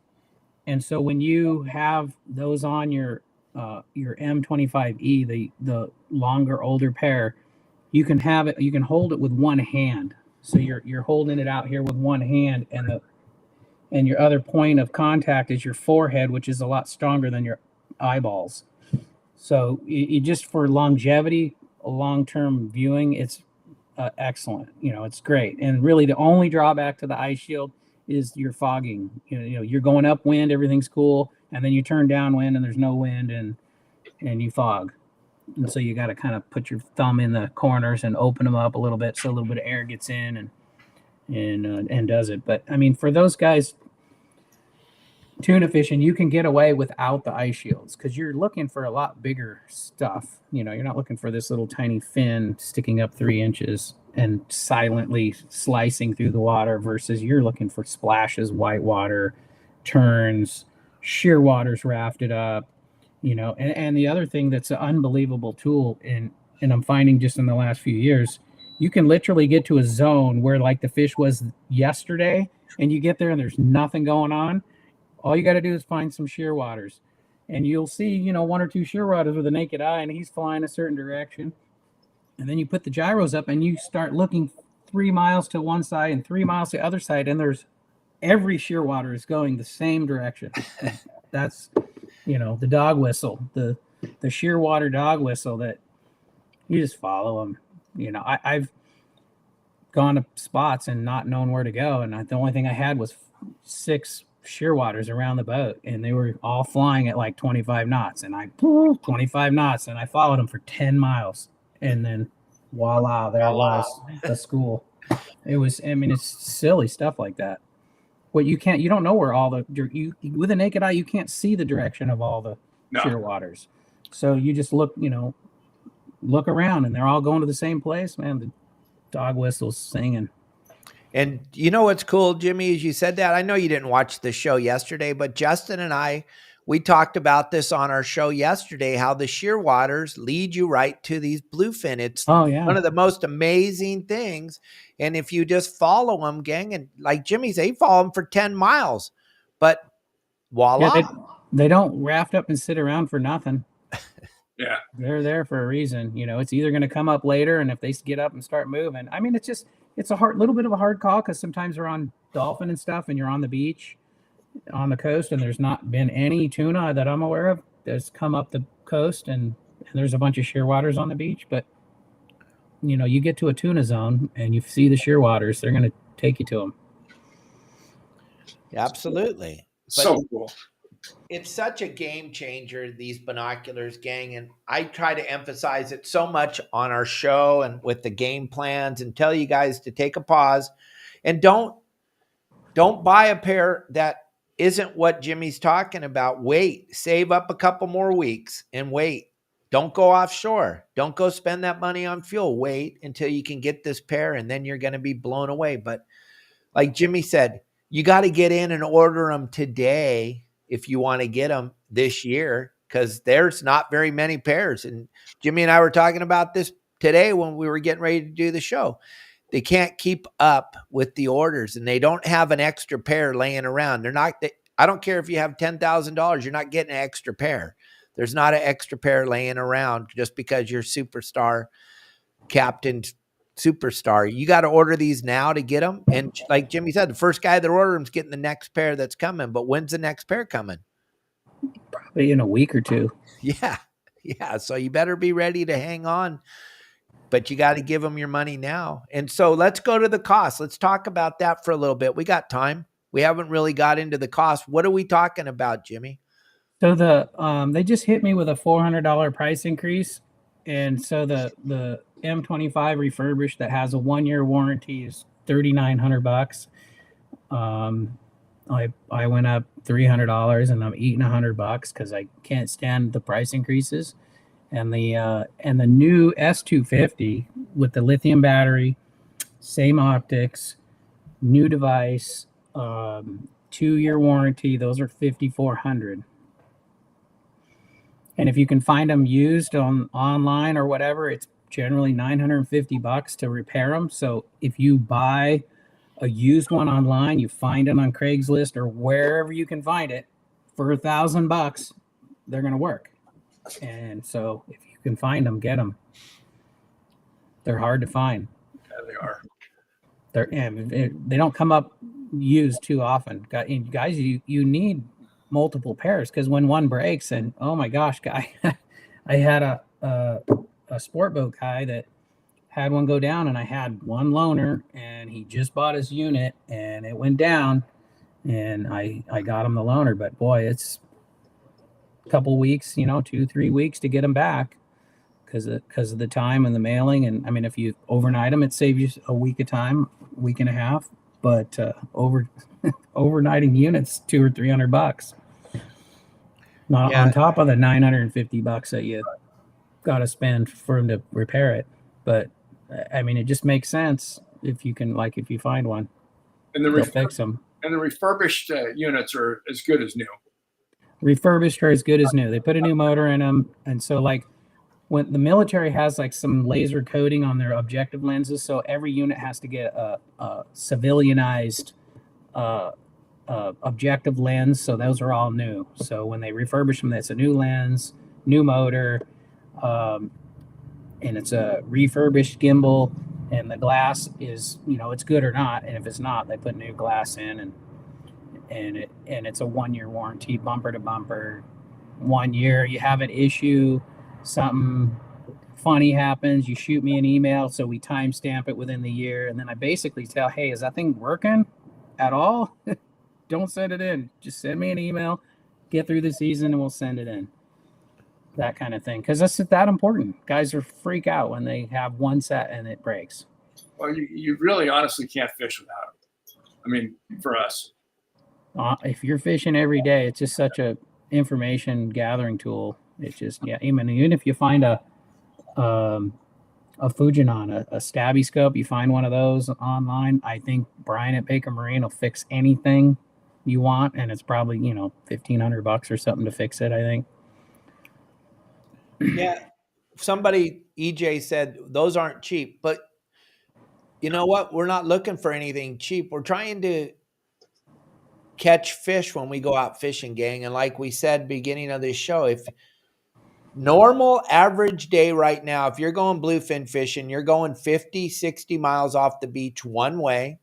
and so when you have those on your M25E, the longer, older pair, you can hold it with one hand. So you're holding it out here with one hand, and your other point of contact is your forehead, which is a lot stronger than your eyeballs. So it just for longevity, long-term viewing, it's excellent. It's great. And really the only drawback to the eye shield is your fogging. You're going upwind, everything's cool, and then you turn downwind and there's no wind, and you fog. And so you got to kind of put your thumb in the corners and open them up a little bit so a little bit of air gets in and does it. But I mean, for those guys tuna fishing, you can get away without the eye shields because you're looking for a lot bigger stuff. You're not looking for this little tiny fin sticking up 3 inches and silently slicing through the water, versus you're looking for splashes, white water, turns, sheer waters rafted up, and the other thing that's an unbelievable tool, and I'm finding just in the last few years, you can literally get to a zone where like the fish was yesterday, and you get there and there's nothing going on. All you got to do is find some sheer waters, and you'll see, 1 or 2 sheer waters with a naked eye, and he's flying a certain direction. And then you put the gyros up and you start looking 3 miles to one side and 3 miles to the other side, and there's every sheer water is going the same direction. That's, the dog whistle, the sheer water dog whistle that you just follow them. I've gone to spots and not known where to go, and the only thing I had was 6 sheer waters around the boat, and they were all flying at like 25 knots, and I 25 knots, and I followed them for 10 miles, and then voila, there was the school. It was, it's silly stuff like that. What you don't know where all with a naked eye, you can't see the direction of all the sheer waters. So you just look around, and they're all going to the same place, man. The dog whistle's singing. And you know what's cool, Jimmy, as you said that, I know you didn't watch the show yesterday, but Justin and I, we talked about this on our show yesterday, how the sheer waters lead you right to these bluefin. It's one of the most amazing things. And if you just follow them, gang, and like Jimmy said, you follow them for 10 miles, but voila. Yeah, they don't raft up and sit around for nothing. Yeah. They're there for a reason. It's either going to come up later, and if they get up and start moving, it's a little bit of a hard call, because sometimes we're on dolphin and stuff, and you're on the beach on the coast, and there's not been any tuna that I'm aware of that's come up the coast, and there's a bunch of sheer waters on the beach. But you get to a tuna zone and you see the shearwaters, they're going to take you to them. Absolutely. So cool. It's such a game changer, these binoculars, gang. And I try to emphasize it so much on our show and with the game plans, and tell you guys to take a pause and don't buy a pair that isn't what Jimmy's talking about. Wait, save up a couple more weeks and wait. Don't go offshore. Don't go spend that money on fuel. Wait until you can get this pair, and then you're going to be blown away. But like Jimmy said, you got to get in and order them today if you want to get them this year, because there's not very many pairs. And Jimmy and I were talking about this today when we were getting ready to do the show. They can't keep up with the orders, and they don't have an extra pair laying around. I don't care if you have $10,000, you're not getting an extra pair. There's not an extra pair laying around just because you're superstar, captain, superstar. You got to order these now to get them. And like Jimmy said, the first guy that orders them is getting the next pair that's coming. But when's the next pair coming? Probably in a week or two. Yeah. Yeah. So you better be ready to hang on, but you got to give them your money now. And so let's go to the cost. Let's talk about that for a little bit. We got time. We haven't really got into the cost. What are we talking about, Jimmy? So they just hit me with a $400 price increase. And so the M25 refurbished that has a 1-year warranty is $3,900. I went up $300 and I'm eating $100 because I can't stand the price increases. And the new S250 with the lithium battery, same optics, new device, 2-year warranty, those are $5,400. And if you can find them used online or whatever, it's generally $950 to repair them. So if you buy a used one online, you find it on Craigslist or wherever you can find it for $1,000, they're going to work. And so if you can find them, get them. They're hard to find. Yeah, they are. They don't come up used too often. Guys, you need multiple pairs, because when one breaks, and oh my gosh, guy, I had a sport boat guy that had one go down, and I had one loaner, and he just bought his unit and it went down, and I got him the loaner, but boy, it's a couple weeks, 2-3 weeks to get them back because of the time and the mailing. And I mean, if you overnight them, it saves you a week of time, week and a half, but overnighting units $200 or $300. On top of the $950 that you got to spend for them to repair it. But I mean, it just makes sense if you find one, and they'll fix them. And the refurbished units are as good as new. Refurbished are as good as new. They put a new motor in them, and so when the military has some laser coating on their objective lenses, so every unit has to get a civilianized objective lens, so those are all new. So when they refurbish them, that's a new lens, new motor, and it's a refurbished gimbal, and the glass is it's good or not, and if it's not, they put new glass in, and it's a 1-year warranty, bumper to bumper. 1 year. You have an issue, something funny happens, you shoot me an email, so we timestamp it within the year, and then I basically tell, hey, is that thing working at all? Don't send it in. Just send me an email, get through the season, and we'll send it in. That kind of thing. Because that's that important. Guys are freak out when they have one set and it breaks. Well, you really honestly can't fish without it. I mean, for us. If you're fishing every day, it's just such a information gathering tool. It's just, even if you find a Fujinon, a stabby scope, you find one of those online, I think Brian at Baker Marine will fix anything you want, and it's probably $1,500 or something to fix it, I think. Yeah, somebody, EJ, said those aren't cheap, but you know what? We're not looking for anything cheap. We're trying to catch fish when we go out fishing, gang. And like we said beginning of this show, if normal average day right now, if you're going bluefin fishing, you're going 50, 60 miles off the beach one way,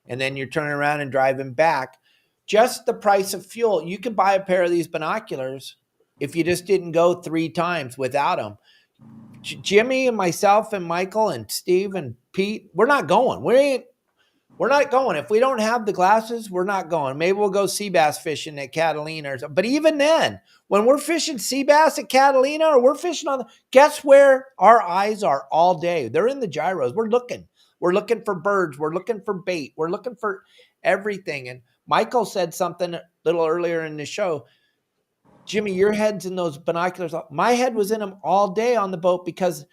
and then you're turning around and driving back. Just the price of fuel. You can buy a pair of these binoculars if you just didn't go 3 times without them. Jimmy and myself and Michael and Steve and Pete, we're not going. We're not going. If we don't have the glasses, we're not going. Maybe we'll go sea bass fishing at Catalina or something. But even then, when we're fishing sea bass at Catalina or we're fishing guess where our eyes are all day? They're in the gyros. We're looking. We're looking for birds. We're looking for bait. We're looking for everything. And Michael said something a little earlier in the show. Jimmy, your head's in those binoculars. My head was in them all day on the boat because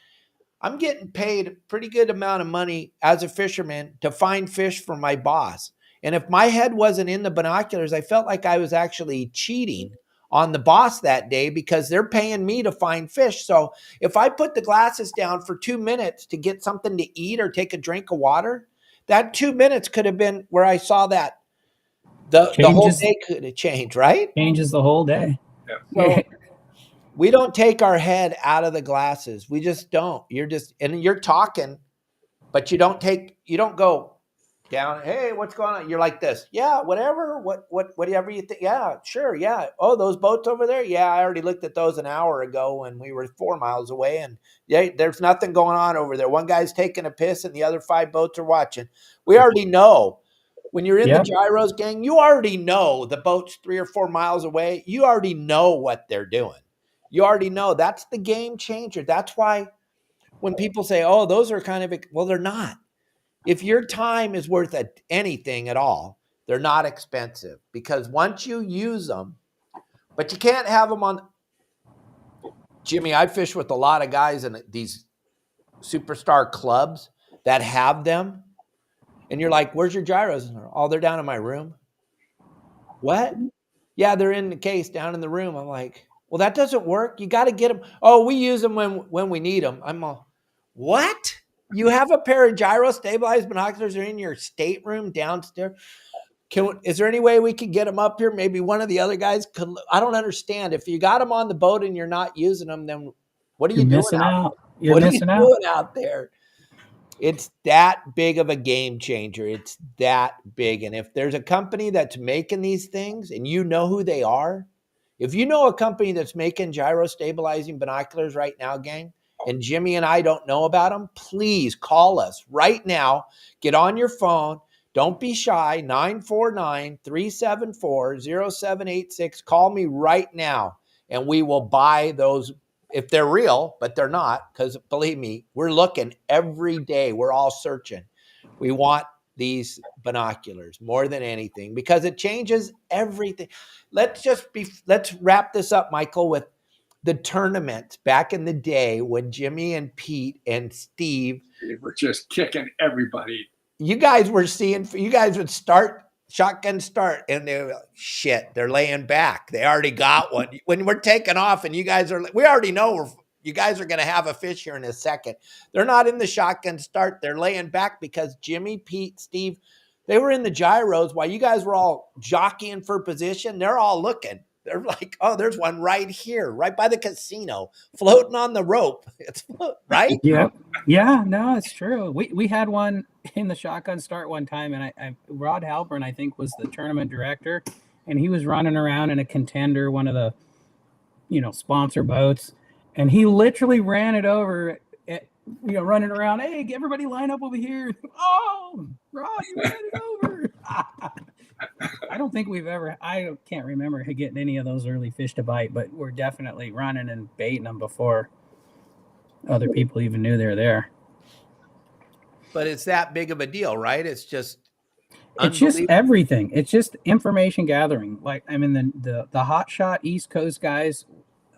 I'm getting paid a pretty good amount of money as a fisherman to find fish for my boss. And if my head wasn't in the binoculars, I felt like I was actually cheating on the boss that day because they're paying me to find fish. So if I put the glasses down for 2 minutes to get something to eat or take a drink of water, that 2 minutes could have been where I saw that. The whole day could have changed, right? Changes the whole day. So we don't take our head out of the glasses. We just don't. You're talking, but you don't go down. Hey, what's going on? You're like this. Yeah, whatever. Whatever you think. Yeah, sure. Yeah. Oh, those boats over there. Yeah, I already looked at those an hour ago when we were 4 miles away. And yeah, there's nothing going on over there. One guy's taking a piss and the other 5 boats are watching. We already know. When you're in the gyros, gang, you already know the boat's 3 or 4 miles away. You already know what they're doing. You already know. That's the game changer. That's why when people say, oh, those are kind of, well, they're not. If your time is worth anything at all, they're not expensive because once you use them, but you can't have them on. Jimmy, I fish with a lot of guys in these superstar clubs that have them. And you're like, where's your gyros? Oh, they're down in my room. What? Yeah, they're in the case down in the room. I'm like, well, that doesn't work. You got to get them. Oh, we use them when we need them. I'm all, what? You have a pair of gyro stabilized binoculars are in your stateroom downstairs. Is there any way we could get them up here? Maybe one of the other guys could. I don't understand. If you got them on the boat and you're not using them, then what are you doing out? You're missing out. Doing out there? It's that big of a game changer. It's that big. And if there's a company that's making these things and you know who they are, if you know a company that's making gyro stabilizing binoculars right now, gang, and Jimmy and I don't know about them, please call us right now. Get on your phone. Don't be shy. 949-374-0786. Call me right now and we will buy those. If they're real, but they're not, because believe me, we're looking every day. We're all searching. We want these binoculars more than anything because it changes everything. Let's wrap this up, Michael, with the tournament back in the day when Jimmy and Pete and Steve were just kicking everybody. You guys would shotgun start, and they're laying back. They already got one. When we're taking off and we already know you guys are going to have a fish here in a second. They're not in the shotgun start. They're laying back because Jimmy, Pete, Steve, they were in the gyros while you guys were all jockeying for position. They're all looking. They're like, oh, there's one right here, right by the casino, floating on the rope. It's right. Yeah. Yeah, no, it's true. We had one in the shotgun start one time, and Rod Halpern, I think, was the tournament director, and he was running around in a Contender, one of the, sponsor boats, and he literally ran it over, running around. Hey, everybody line up over here. Oh, Rod, you ran it over. I don't think I can't remember getting any of those early fish to bite, but we're definitely running and baiting them before other people even knew they were there. But it's that big of a deal, right? It's just everything. It's just information gathering. Like, I mean, the hotshot East Coast guys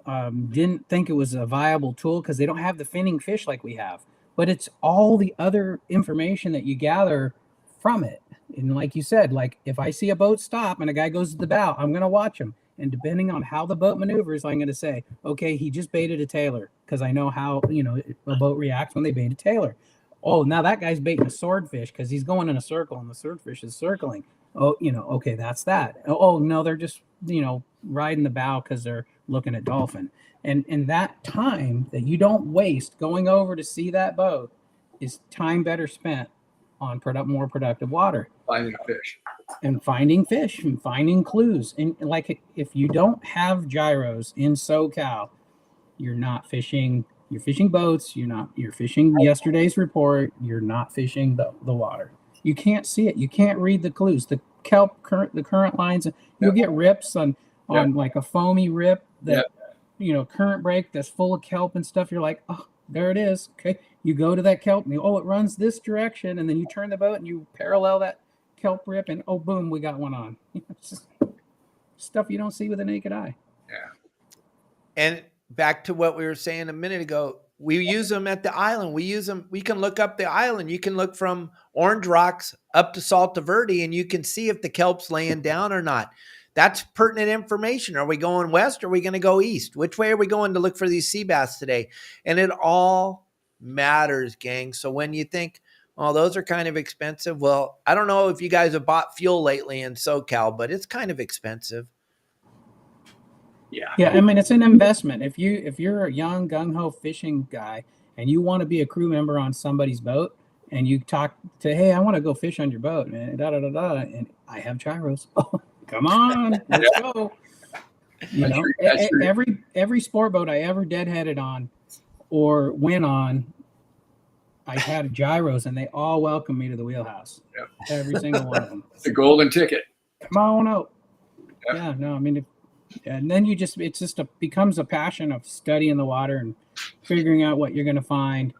didn't think it was a viable tool because they don't have the finning fish like we have. But it's all the other information that you gather from it. And like you said, like if I see a boat stop and a guy goes to the bow, I'm going to watch him. And depending on how the boat maneuvers, I'm going to say, okay, he just baited a tailor because I know how, a boat reacts when they bait a tailor. Oh, now that guy's baiting a swordfish because he's going in a circle and the swordfish is circling. Oh, okay, that's that. Oh, no, they're just, riding the bow because they're looking at dolphin. And that time that you don't waste going over to see that boat is time better spent on more productive water. Finding fish. And finding clues. And like if you don't have gyros in SoCal, you're not fishing You're fishing boats. You're fishing yesterday's report. You're not fishing the water. You can't see it. You can't read the clues. The kelp the current lines. You'll get rips on like a foamy rip that current break that's full of kelp and stuff. You're like, oh, there it is. Okay, you go to that kelp and it runs this direction, and then you turn the boat and you parallel that kelp rip, and oh, boom, we got one on. It's just stuff you don't see with the naked eye. Yeah. And back to what we were saying a minute ago, we use them at the island. We use them. We can look up the island. You can look from Orange Rocks up to Salta Verde, and you can see if the kelp's laying down or not. That's pertinent information. Are we going west or are we going to go east? Which way are we going to look for these sea bass today? And it all matters, gang. So when you think, oh, those are kind of expensive. Well, I don't know if you guys have bought fuel lately in SoCal, but it's kind of expensive. Yeah. I mean, it's an investment. If you're a young gung-ho fishing guy and you want to be a crew member on somebody's boat and you talk to, hey, I want to go fish on your boat, and and I have gyros. Oh, come on, let's go. Every sport boat I ever deadheaded on or went on, I had gyros, and they all welcomed me to the wheelhouse. Yep. Every single one of them. It's the golden ticket. Come on out. Yep. Yeah, no, I mean, and then becomes a passion of studying the water and figuring out what you're going to find,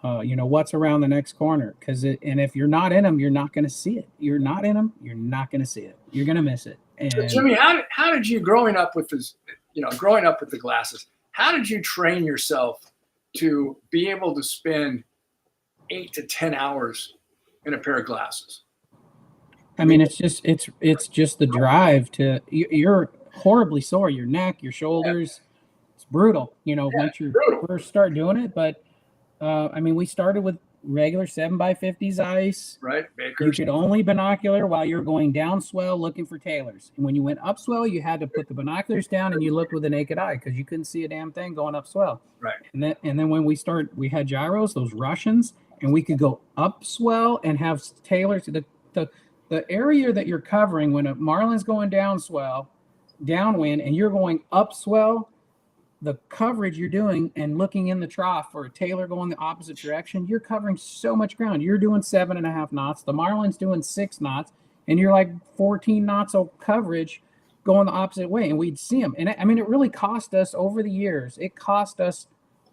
what's around the next corner. And if you're not in them, you're not going to see it. You're not in them, you're not going to see it. You're going to miss it. And so Jimmy, how did you, growing up with the glasses, how did you train yourself to be able to spend 8 to 10 hours in a pair of glasses? I mean, it's just the drive to. You're horribly sore. Your neck, your shoulders. It's brutal. Once you first start doing it. But I mean, we started with regular 7x50s ice. Right, Bakers. You could only binocular while you're going down swell looking for tailors. And when you went up swell, you had to put the binoculars down and you looked with the naked eye because you couldn't see a damn thing going up swell. Right. And then when we had gyros, those Russians, and we could go up swell and have tailors. The area that you're covering when a marlin's going down swell, downwind, and you're going up swell, the coverage you're doing and looking in the trough for a tailor going the opposite direction, you're covering so much ground. You're doing 7.5 knots. The marlin's doing 6 knots, and you're like 14 knots of coverage going the opposite way. And we'd see them. And I mean, it really cost us over the years. It cost us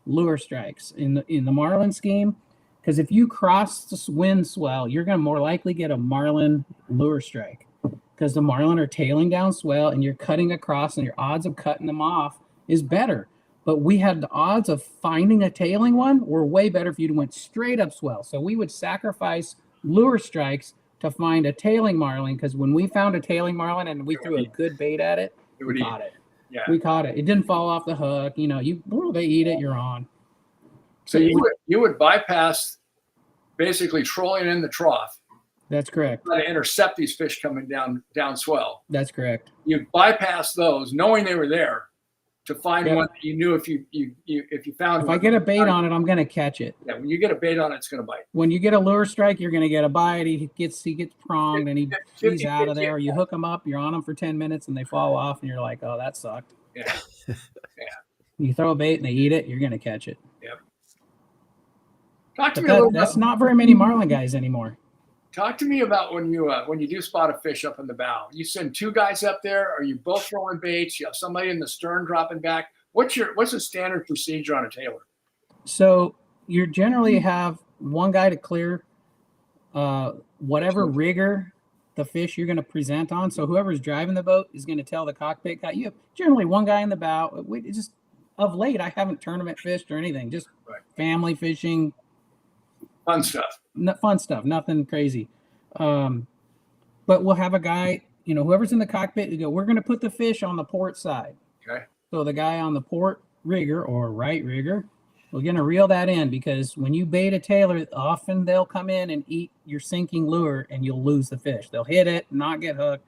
lure strikes in the marlin scheme. Because if you cross the wind swell, you're going to more likely get a marlin lure strike because the marlin are tailing down swell and you're cutting across, and your odds of cutting them off is better. But we had the odds of finding a tailing one were way better if you went straight up swell. So we would sacrifice lure strikes to find a tailing marlin, because when we found a tailing marlin and we threw a good bait at it, we caught it. Yeah. We caught it. It didn't fall off the hook. They eat it, you're on. So you would bypass basically trolling in the trough. That's correct. Try to intercept these fish coming down swell. That's correct. You bypass those, knowing they were there, to find one that you knew if you found. If I get a bait on it, I'm going to catch it. Yeah, when you get a bait on it, it's going to bite. When you get a lure strike, you're going to get a bite. He gets pronged and he's out of there. You hook them up, you're on them for 10 minutes, and they fall off, and you're like, oh, that sucked. Yeah. Yeah. You throw a bait and they eat it, you're going to catch it. Yep. Talk to me a little bit. That's not very many marlin guys anymore. Talk to me about when you do spot a fish up in the bow. You send 2 guys up there. Are you both throwing baits? You have somebody in the stern dropping back. What's the standard procedure on a tailer? So you generally have one guy to clear whatever rigger the fish you're going to present on. So whoever's driving the boat is going to tell the cockpit guy. You have generally one guy in the bow. Just of late, I haven't tournament fished or anything. Just family fishing. Fun stuff. Fun stuff. Nothing crazy. But we'll have a guy, whoever's in the cockpit, we're going to put the fish on the port side. Okay. So the guy on the port rigger or right rigger, we're going to reel that in, because when you bait a tailer, often they'll come in and eat your sinking lure and you'll lose the fish. They'll hit it, not get hooked,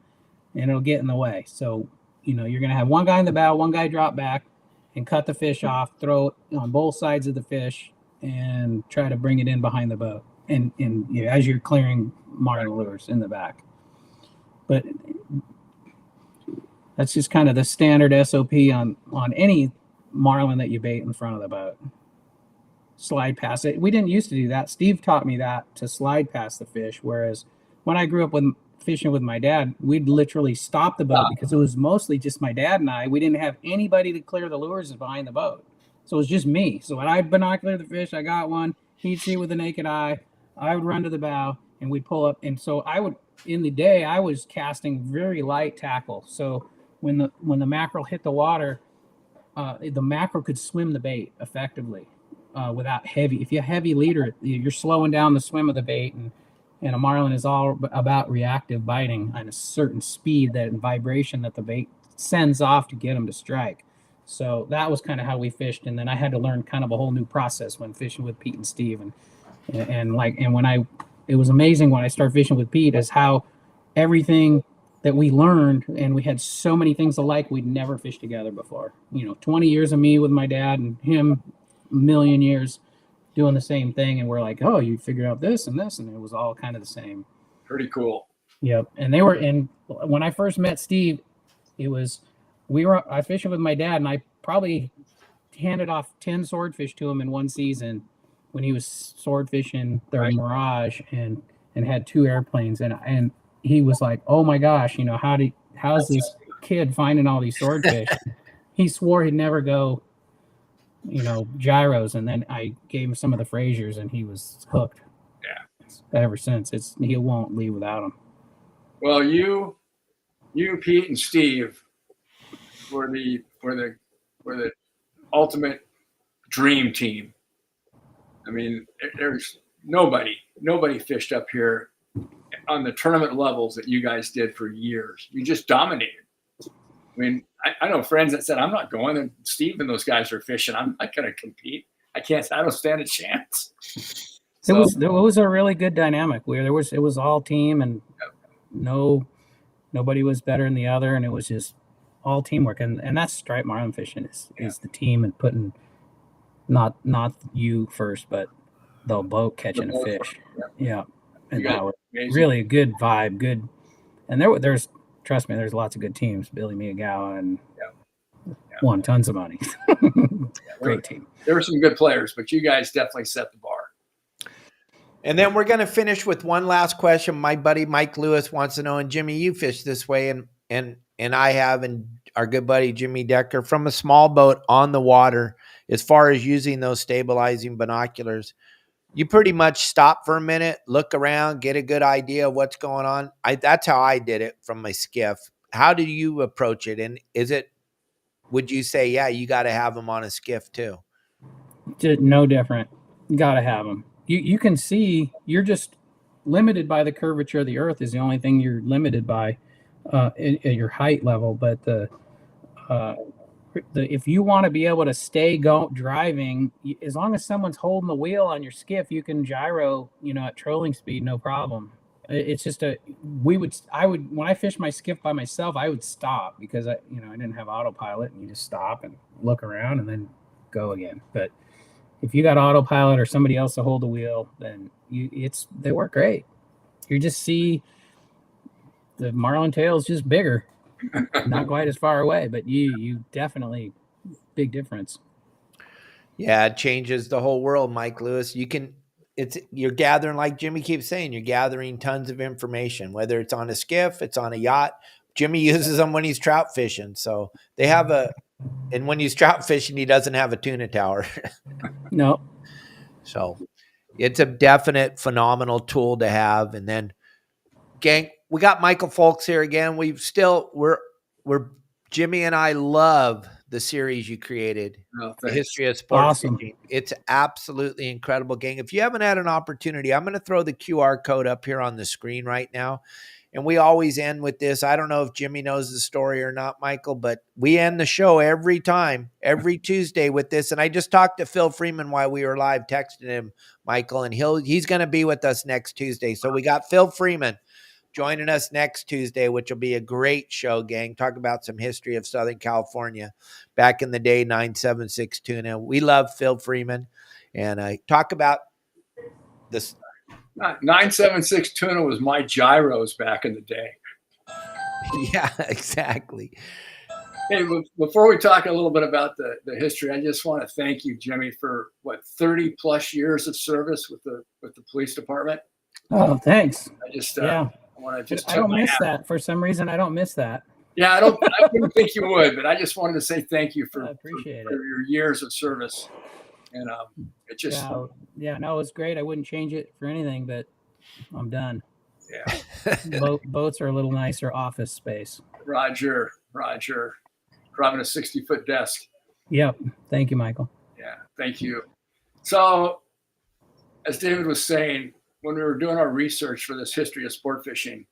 and it'll get in the way. So, you're going to have one guy in the bow, one guy drop back and cut the fish off, throw it on both sides of the fish, and try to bring it in behind the boat. And as you're clearing marlin lures in the back. But that's just kind of the standard SOP on any marlin that you bait in front of the boat. slide past it. We didn't used to do that. Steve taught me that, to slide past the fish. Whereas when I grew up with fishing with my dad, we'd literally stop the boat because it was mostly just my dad and I. We didn't have anybody to clear the lures behind the boat. So it was just me. So when I'd binocular the fish, I got one, he'd see with the naked eye, I would run to the bow and we'd pull up. And so in the day, I was casting very light tackle. So when the mackerel hit the water, the mackerel could swim the bait effectively without heavy. If you heavy leader, you're slowing down the swim of the bait, and a marlin is all about reactive biting on a certain speed, that vibration that the bait sends off to get them to strike. So that was kind of how we fished, and then I had to learn kind of a whole new process when fishing with Pete and Steve, it was amazing when I started fishing with Pete, is how everything that we learned, and we had so many things alike we'd never fished together before. 20 years of me with my dad and him, a million years doing the same thing, and we're like, oh, you figured out this and this, and it was all kind of the same. Pretty cool. Yep. And when I first met Steve, I fishing with my dad, and I probably handed off 10 swordfish to him in one season when he was sword fishing their Mirage and had 2 airplanes, and he was like, oh my gosh, how's this kid finding all these swordfish? He swore he'd never go, gyros. And then I gave him some of the Frasers and he was hooked. Yeah. Ever since, he won't leave without them. Well, you, Pete and Steve were the ultimate dream team. I mean, there's nobody fished up here on the tournament levels that you guys did for years. You just dominated. I mean, I know friends that said, I'm not going, and Steve and those guys are fishing. I'm not going to compete. I don't stand a chance. So, it was a really good dynamic where it was all team, and nobody was better than the other. And it was just all teamwork. And that's striped marlin fishing is the team, and putting not you first, but the boat catching a fish. Yeah. And that was really a good vibe, good. And there's trust me, there's lots of good teams. Billy Miyagawa and won tons of money. Great team. There were some good players, but you guys definitely set the bar. And then we're going to finish with one last question. My buddy Mike Lewis wants to know, and Jimmy, you fish this way, and I have, and our good buddy Jimmy Decker, from a small boat on the water, as far as using those stabilizing binoculars, you pretty much stop for a minute, look around, get a good idea of what's going on. That's how I did it from my skiff. How do you approach it? And would you say, yeah, you got to have them on a skiff too? No different. You got to have them. You can see, you're just limited by the curvature of the earth is the only thing you're limited by at your height level. But if you want to be able to stay driving, as long as someone's holding the wheel on your skiff, you can gyro, at trolling speed, no problem. It's just when I fish my skiff by myself, I would stop because I didn't have autopilot, and you just stop and look around and then go again. But if you got autopilot or somebody else to hold the wheel, then they work great. You just see the marlin tail's just bigger. Not quite as far away, but you definitely big difference. Yeah, it changes the whole world, Mike Lewis. You're gathering, like Jimmy keeps saying, you're gathering tons of information, whether it's on a skiff, it's on a yacht. Jimmy uses them when he's trout fishing. So they have and when he's trout fishing, he doesn't have a tuna tower. No. So it's a definite phenomenal tool to have. And then, gang, we got Michael Folks here again. We're Jimmy and I love the series you created, the history of sports. Awesome. It's absolutely incredible, gang. If you haven't had an opportunity, I'm going to throw the QR code up here on the screen right now. And we always end with this. I don't know if Jimmy knows the story or not, Michael, but we end the show every Tuesday with this. And I just talked to Phil Freeman while we were live, texting him, Michael, and he's going to be with us next Tuesday. So we got Phil Freeman joining us next Tuesday, which will be a great show, gang. Talk about some history of Southern California back in the day, 976 tuna. We love Phil Freeman. And talk about this. 976 tuna was my gyros back in the day. Yeah, exactly. Hey, before we talk a little bit about the history, I just want to thank you, Jimmy, for 30 plus years of service with the police department. Oh, thanks. I want to just I don't miss that. For some reason, I don't miss that. Yeah, I wouldn't think you would, but I just wanted to say thank you for your years of service. And it just no, it's great. I wouldn't change it for anything, but I'm done. Yeah. Boats are a little nicer office space. Roger. Driving a 60-foot desk. Yep. Thank you, Michael. Yeah, thank you. So, as David was saying, when we were doing our research for this history of sport fishing,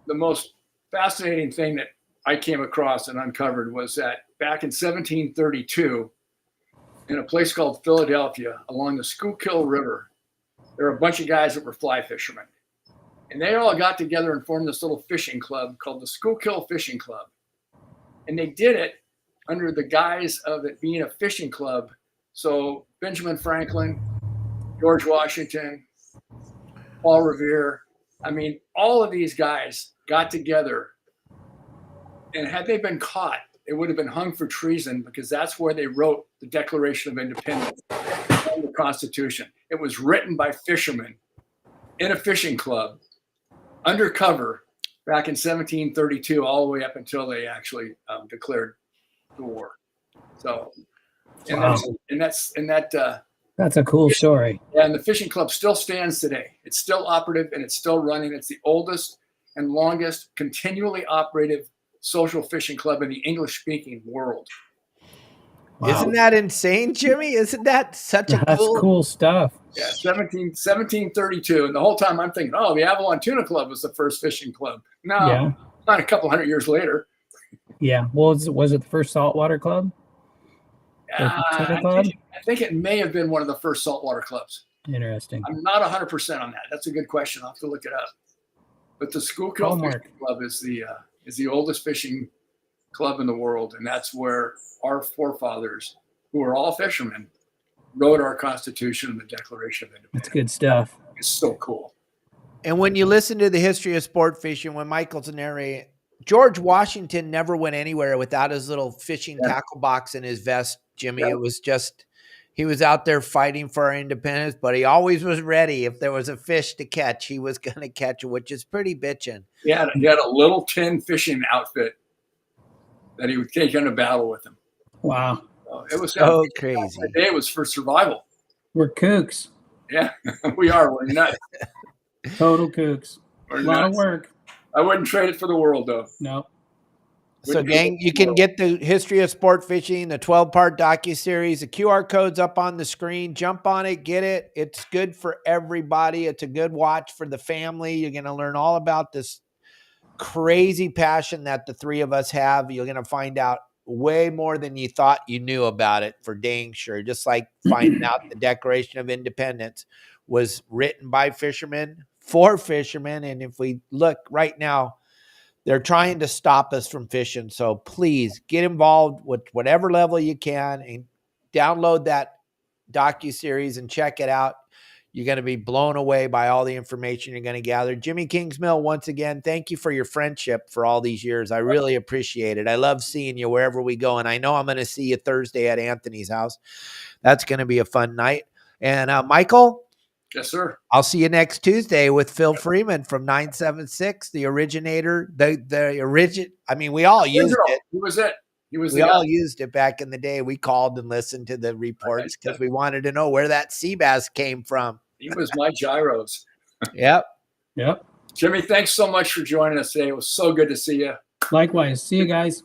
the most fascinating thing that I came across and uncovered was that back in 1732, in a place called Philadelphia, along the Schuylkill River, there were a bunch of guys that were fly fishermen. And they all got together and formed this little fishing club called the Schuylkill Fishing Club. And they did it under the guise of it being a fishing club. So Benjamin Franklin, George Washington, Paul Revere, I mean, all of these guys got together. And had they been caught, they would have been hung for treason, because that's where they wrote the Declaration of Independence and the Constitution. It was written by fishermen in a fishing club, undercover, back in 1732, all the way up until they actually declared the war. So, that's a cool story. Yeah, and the fishing club still stands today. It's still operative and it's still running. It's the oldest and longest continually operative social fishing club in the English-speaking world. Wow. Isn't that insane, Jimmy? Isn't that such a cool stuff? Yeah, 1732. And the whole time I'm thinking, oh, the Avalon Tuna Club was the first fishing club. No, not a couple hundred years later. Yeah. Well, was it the first saltwater club? I think it may have been one of the first saltwater clubs. Interesting. I'm not 100% on that. That's a good question. I'll have to look it up. But the Schuylkill Fishing Club is the oldest fishing club in the world, and that's where our forefathers, who were all fishermen, wrote our Constitution and the Declaration of Independence. That's good stuff. It's so cool. And when you listen to the history of sport fishing, when Michael's narrating, George Washington never went anywhere without his little fishing tackle box in his vest, Jimmy. It was just, he was out there fighting for our independence, but he always was ready. If there was a fish to catch, he was going to catch it, which is pretty bitchin'. He had a little tin fishing outfit that he would take into battle with him. Wow. It was so crazy. The day was for survival. We're kooks. Yeah, we are. We're nuts. Total kooks. A lot of work. I wouldn't trade it for the world, though. No. So, gang, you can get the history of sport fishing, the 12-part docuseries. The QR code's up on the screen. Jump on it, get it. It's good for everybody. It's a good watch for the family. You're going to learn all about this crazy passion that the three of us have. You're going to find out way more than you thought you knew about it, for dang sure. Just like finding out the Declaration of Independence was written by fishermen for fishermen. And if we look right now, they're trying to stop us from fishing. So please get involved with whatever level you can and download that docuseries and check it out. You're going to be blown away by all the information you're going to gather. Jimmy Kingsmill, once again, thank you for your friendship for all these years. I really appreciate it. I love seeing you wherever we go. And I know I'm going to see you Thursday at Anthony's house. That's going to be a fun night. And Michael? Yes, sir. I'll see you next Tuesday with Phil Freeman from 976, the originator, I mean, we all used it. He was it. We all used it back in the day. We called and listened to the reports because we wanted to know where that sea bass came from. He was my gyros. Yep. Yep. Jimmy, thanks so much for joining us today. It was so good to see you. Likewise. See you guys.